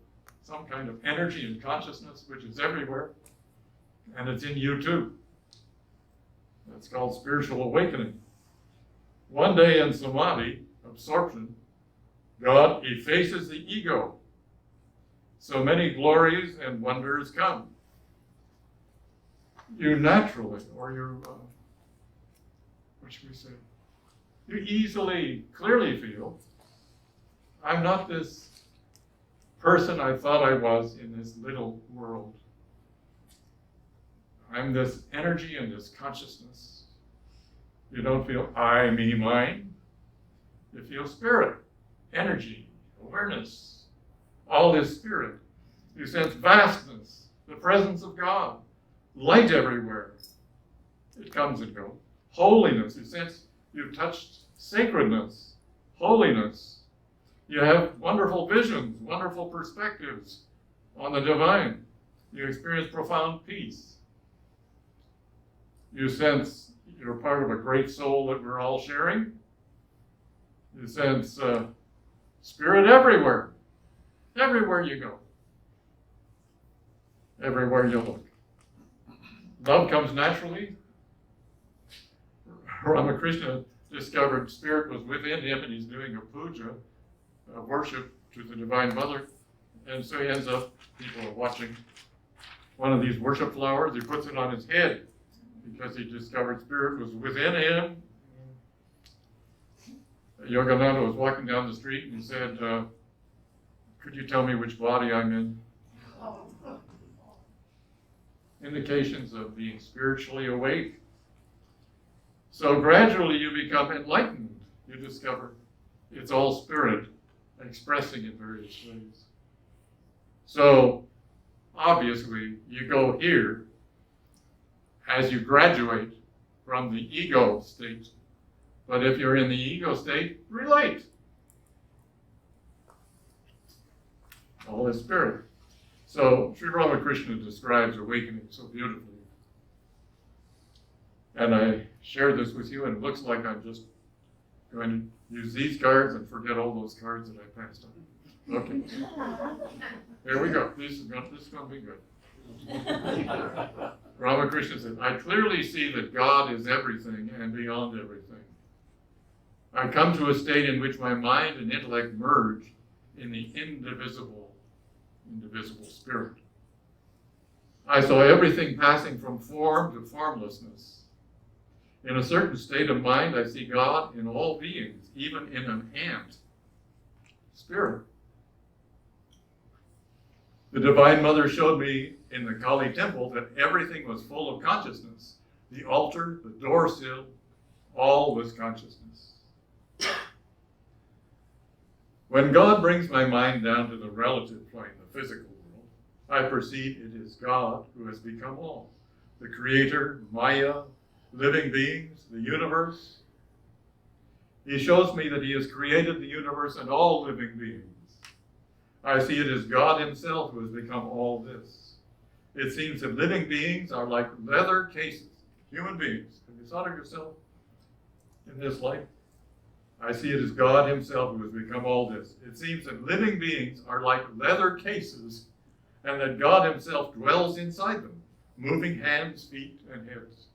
some kind of energy and consciousness which is everywhere, and it's in you too. That's called spiritual awakening. One day in samadhi, absorption, God effaces the ego. So many glories and wonders come. You naturally, or you, what should we say? You easily, clearly feel, I'm not this person I thought I was in this little world. I'm this energy and this consciousness. You don't feel I, me, mine. You feel spirit, energy, awareness. All is spirit. You sense vastness, the presence of God, light everywhere. It comes and goes. Holiness, you sense you've touched sacredness, holiness. You have wonderful visions, wonderful perspectives on the divine. You experience profound peace. You sense you're part of a great soul that we're all sharing. You sense spirit everywhere. Everywhere you go. Everywhere you look. Love comes naturally. Ramakrishna discovered spirit was within him and he's doing a puja, a worship to the Divine Mother. And so he ends up, people are watching one of these worship flowers. He puts it on his head because he discovered spirit was within him. Yogananda was walking down the street and he said, could you tell me which body I'm in? Indications of being spiritually awake. So gradually you become enlightened. You discover it's all spirit expressing in various ways. So obviously you go here as you graduate from the ego state. But if you're in the ego state, relate. All is spirit. So Sri Ramakrishna describes awakening so beautifully. And I shared this with you, and it looks like I'm just going to use these cards and forget all those cards that I passed on. Okay. Here we go. This is going to be good. Ramakrishna said, I clearly see that God is everything and beyond everything. I come to a state in which my mind and intellect merge in the indivisible spirit. I saw everything passing from form to formlessness. In a certain state of mind, I see God in all beings, even in an ant. Spirit. The Divine Mother showed me in the Kali temple that everything was full of consciousness. The altar, the door sill, all was consciousness. When God brings my mind down to the relative plane, the physical world, I perceive it is God who has become all. The Creator, Maya, living beings, the universe. He shows me that He has created the universe and all living beings. I see it as God Himself who has become all this. It seems that living beings are like leather cases, human beings. Have you thought of yourself in this light? I see it as God Himself who has become all this. It seems that living beings are like leather cases and that God Himself dwells inside them, moving hands, feet, and heads.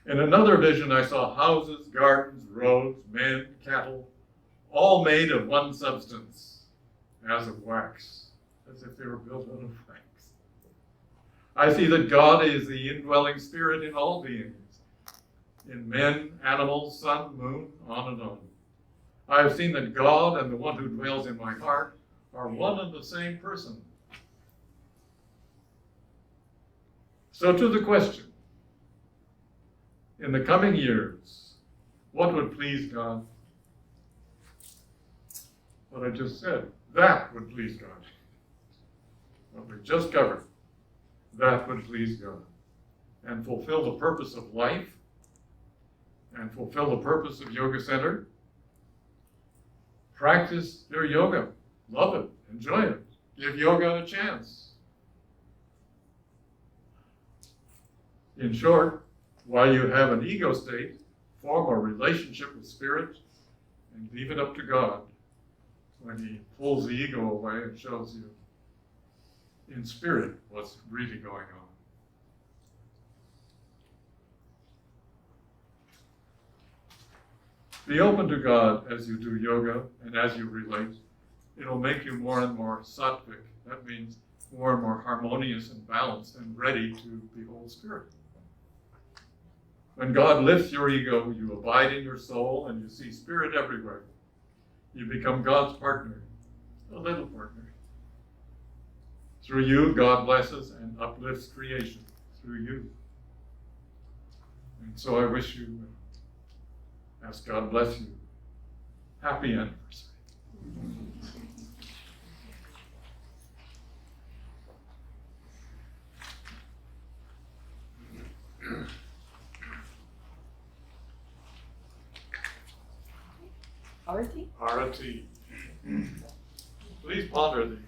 In another vision, I saw houses, gardens, roads, men, cattle, all made of one substance, as of wax, as if they were built out of wax. I see that God is the indwelling spirit in all beings, in men, animals, sun, moon, on and on. I have seen that God and the one who dwells in my heart are one and the same person. So to the question, in the coming years, what would please God? What I just said, that would please God. What we just covered, that would please God. And fulfill the purpose of life, and fulfill the purpose of Yoga Center. Practice your yoga. Love it. Enjoy it. Give yoga a chance. In short, while you have an ego state, form a relationship with spirit and leave it up to God. when he pulls the ego away and shows you in spirit what's really going on. Be open to God as you do yoga and as you relate. It'll make you more and more sattvic. That means more and more harmonious and balanced and ready to behold spirit. When God lifts your ego, you abide in your soul and you see spirit everywhere. You become God's partner, a little partner. Through you, God blesses and uplifts creation through you. And so I wish you, ask God bless you. Happy anniversary. Arati? Arati. Please ponder these.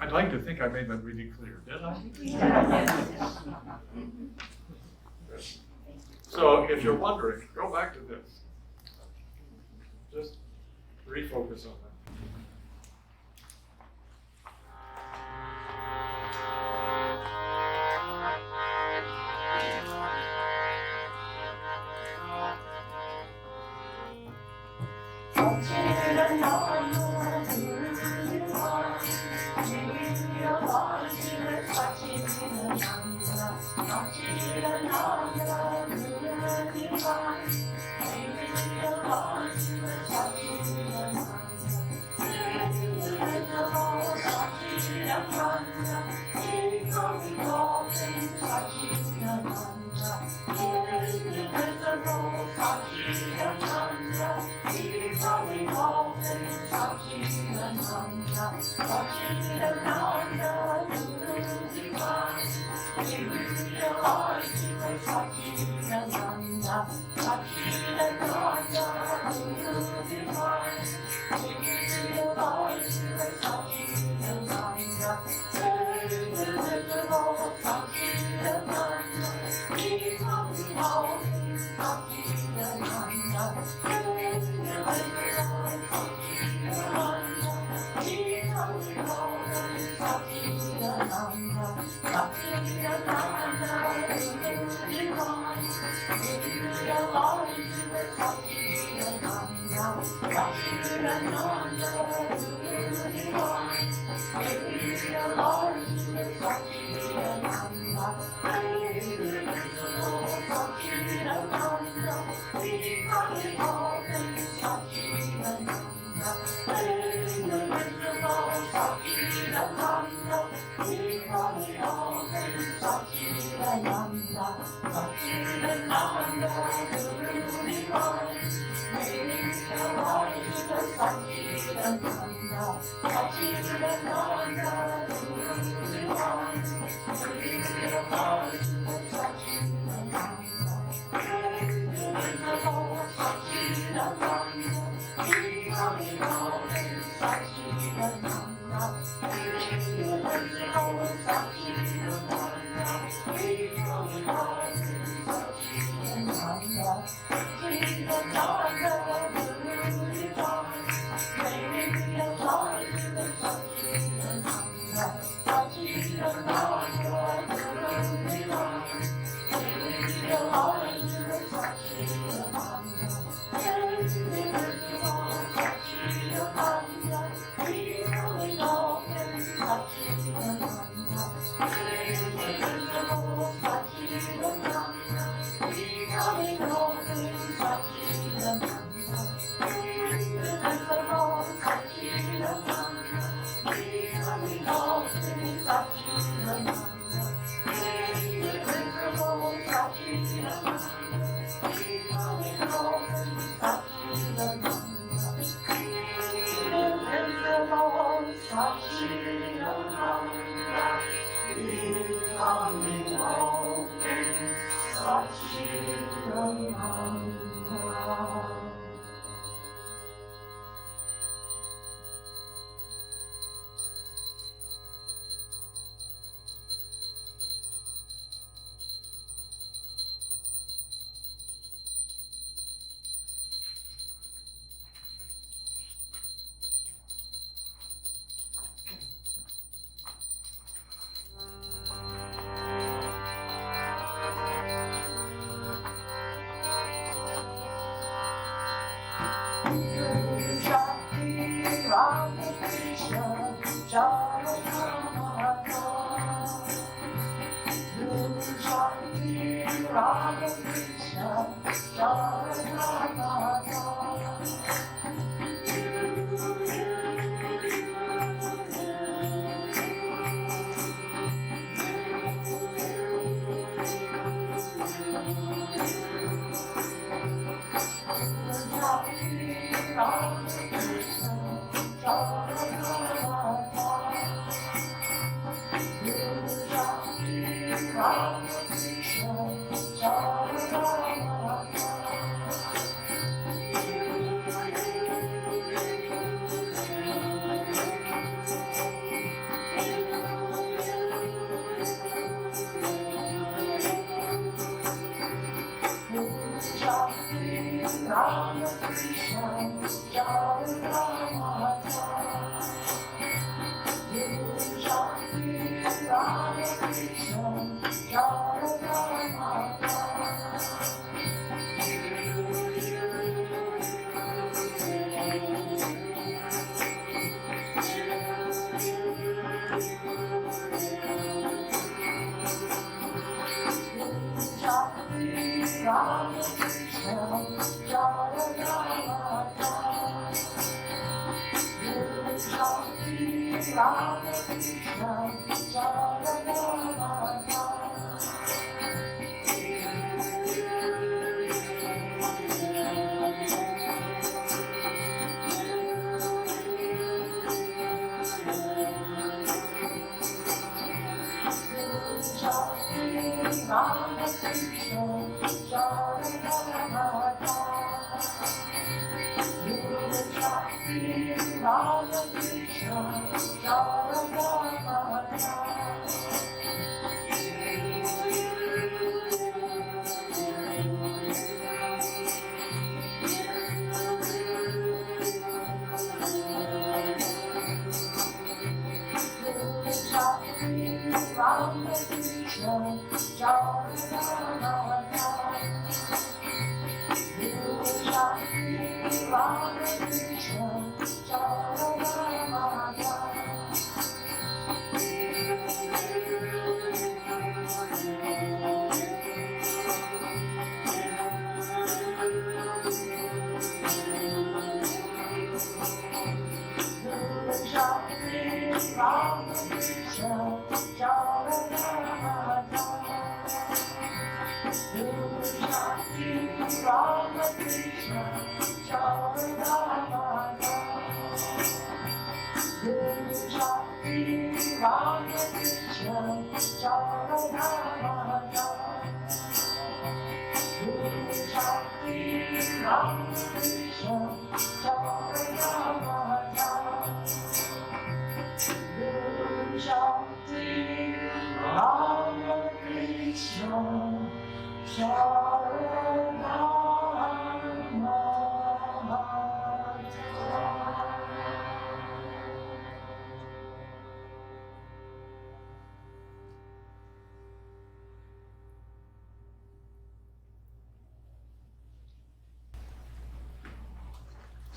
I'd like to think I made that really clear, did I? So if you're wondering, go back to this. Just refocus on that.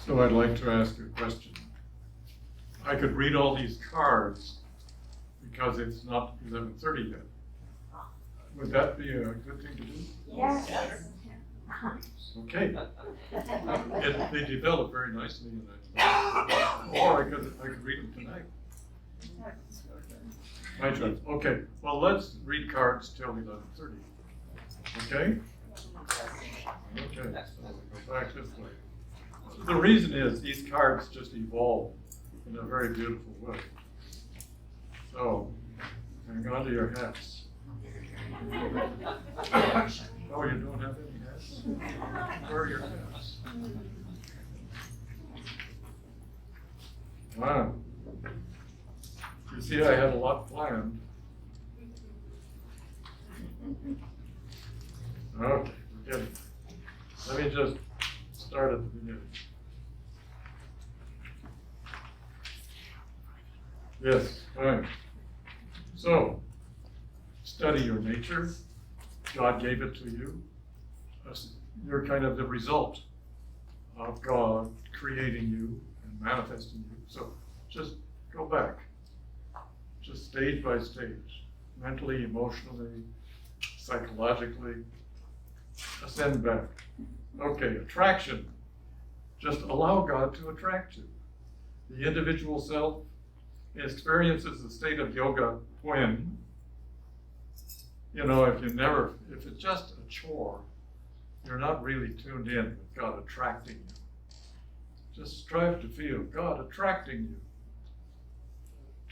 So I'd like to ask a question. I could read all these cards because it's not 11:30 yet. Would that be a good thing to do? Yes. Okay. They develop very nicely, or I could read them tonight. My choice. Okay. Well, let's read cards till 11:30. Okay. Okay. So we go back this way. The reason is these cards just evolve in a very beautiful way. So hang on to your hats. Oh, you don't have any hats? Where are your hats? Wow. You see, I had a lot planned. Okay, forget it. Let me just start at the beginning. Yes, fine. So, study your nature. God gave it to you. You're kind of the result of God creating you and manifesting you. So Just go back. Just stage by stage, mentally, emotionally, psychologically, ascend back. Okay, attraction. Just allow God to attract you. The individual self experiences the state of yoga when, if it's just a chore, you're not really tuned in with God attracting you. Just strive to feel God attracting you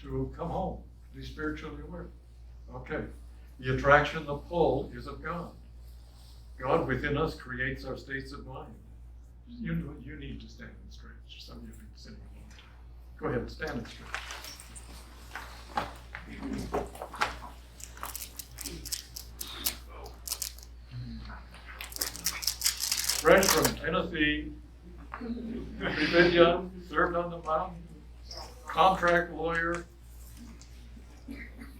to come home, to be spiritually aware. Okay. The attraction, the pull is of God. God within us creates our states of mind. You need to stand and stretch. Some of you have been sitting a long time. Go ahead, stand and stretch. Fresh from Tennessee, Virginia, served on the mountain, contract lawyer.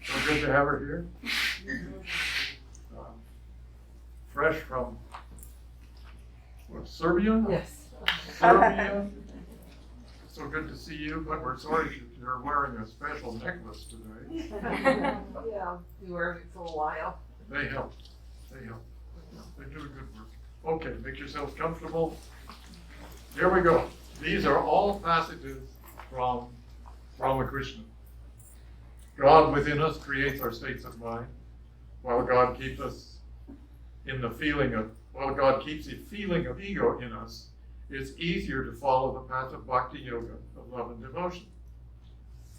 So good to have her here. Fresh from Serbia? Yes. Serbia. So good to see you, but we're sorry you're wearing a special necklace today. Yeah, you were it for a while. They help. They do good work. Okay, make yourselves comfortable. Here we go. These are all passages from Ramakrishna. God within us creates our states of mind, while God keeps us while God keeps the feeling of ego in us, it's easier to follow the path of bhakti yoga, of love and devotion.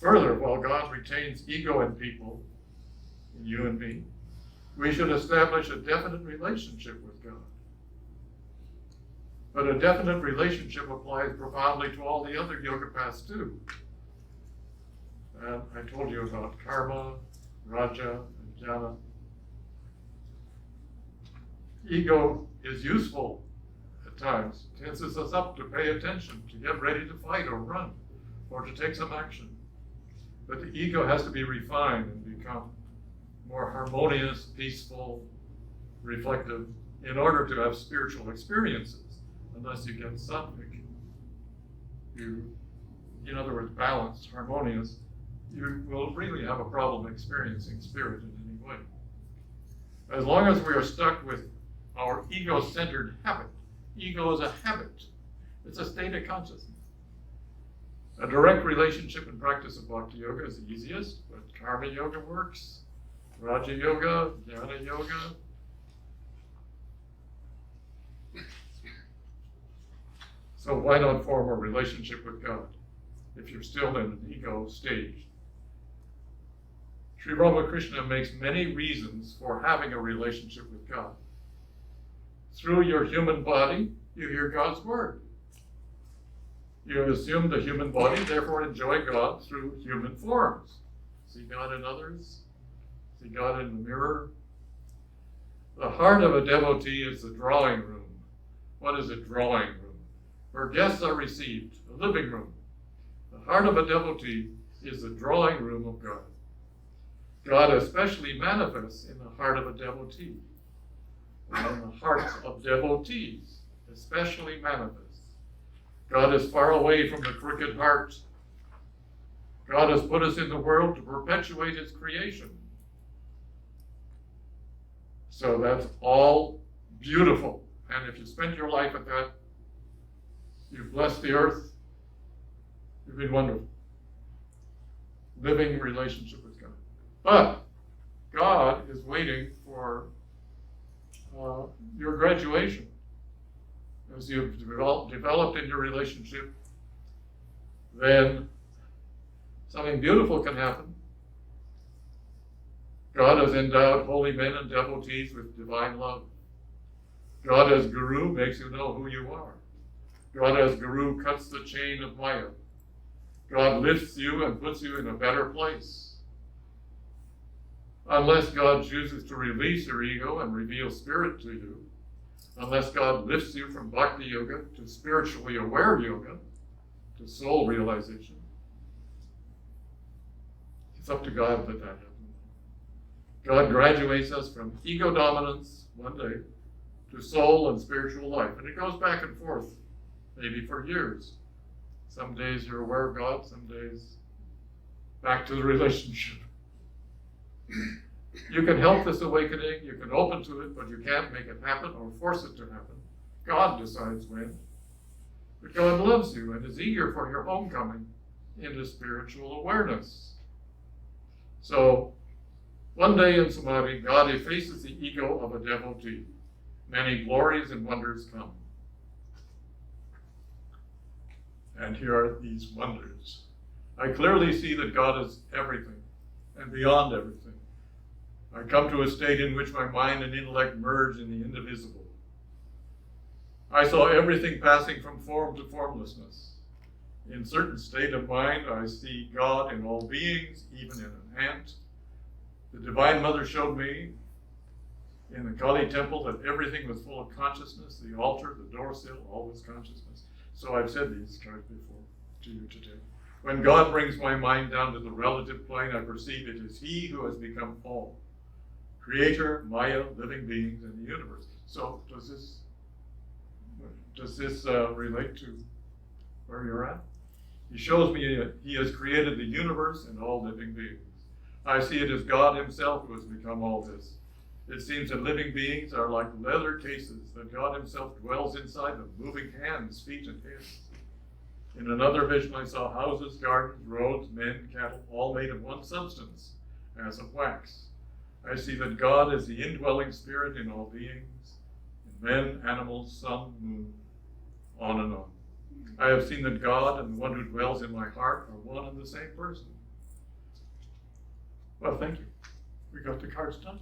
Further, while God retains ego in people, in you and me, we should establish a definite relationship with God. But a definite relationship applies profoundly to all the other yoga paths too. And I told you about karma, raja, and jnana. Ego is useful at times, tenses us up to pay attention, to get ready to fight or run, or to take some action. But the ego has to be refined and become more harmonious, peaceful, reflective, in order to have spiritual experiences. Unless you get sattvic, in other words, balanced, harmonious, you will really have a problem experiencing spirit in any way. As long as we are stuck with our ego-centered habit, ego is a habit. It's a state of consciousness. A direct relationship and practice of bhakti yoga is the easiest, but karma yoga works, raja yoga, jnana yoga. So why not form a relationship with God if you're still in an ego stage? Sri Ramakrishna makes many reasons for having a relationship with God. Through your human body, you hear God's word. You assume the human body, therefore enjoy God through human forms. See God in others, see God in the mirror. The heart of a devotee is the drawing room. What is a drawing room? Where guests are received, a living room. The heart of a devotee is the drawing room of God. God especially manifests in the heart of a devotee, and in the hearts of devotees especially manifests. God is far away from the crooked heart. God has put us in the world to perpetuate his creation. So that's all beautiful. And if you spent your life at that, you've blessed the earth. You've been wonderful. Living in relationship with God. But God is waiting for your graduation. As you've developed in your relationship, then something beautiful can happen. God has endowed holy men and devotees with divine love. God as Guru makes you know who you are. God as Guru cuts the chain of Maya. God lifts you and puts you in a better place. Unless God chooses to release your ego and reveal spirit to you, unless God lifts you from bhakti yoga to spiritually aware yoga, to soul realization, it's up to God that happens. God graduates us from ego dominance one day to soul and spiritual life. And it goes back and forth, maybe for years. Some days you're aware of God, some days back to the relationship. You can help this awakening, you can open to it, but you can't make it happen or force it to happen. God decides when. But God loves you and is eager for your homecoming into spiritual awareness. So, one day in Samadhi, God effaces the ego of a devotee. Many glories and wonders come. And here are these wonders. I clearly see that God is everything and beyond everything. I come to a state in which my mind and intellect merge in the indivisible. I saw everything passing from form to formlessness. In certain state of mind, I see God in all beings, even in an ant. The Divine Mother showed me in the Kali temple that everything was full of consciousness. The altar, the door sill, all was consciousness. So I've said these cards before to you today. When God brings my mind down to the relative plane, I perceive it is He who has become all. Creator, Maya, living beings, and the universe. So does this relate to where you're at? He shows me He has created the universe and all living beings. I see it as God Himself who has become all this. It seems that living beings are like leather cases, that God Himself dwells inside them, moving hands, feet, and heads. In another vision, I saw houses, gardens, roads, men, cattle, all made of one substance, as of wax. I see that God is the indwelling spirit in all beings, in men, animals, sun, moon, on and on. I have seen that God and the one who dwells in my heart are one and the same person. Well, thank you. We got the cards done.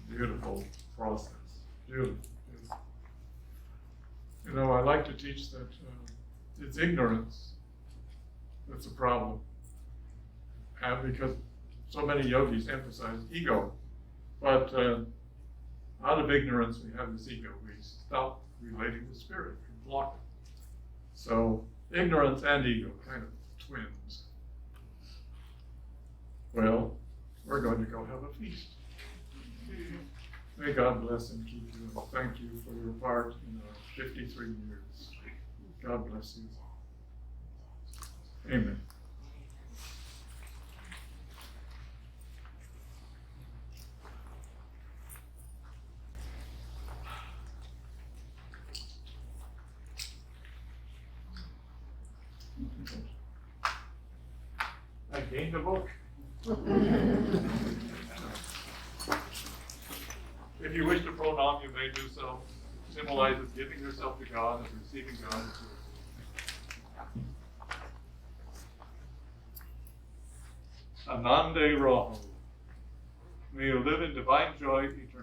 Beautiful process. Beautiful. You know, I like to teach that it's ignorance that's a problem. And because so many yogis emphasize ego. But out of ignorance, we have this ego. We stop relating to spirit. We block it. So ignorance and ego, kind of twins. Well, we're going to go have a feast. May God bless and keep you, and thank you for your part in our 53 years. God bless you. Amen. I gained a book. If you wish to pronoun, you may do so. Symbolizes giving yourself to God and receiving God as yours. Anande Raho. May you live in divine joy eternally.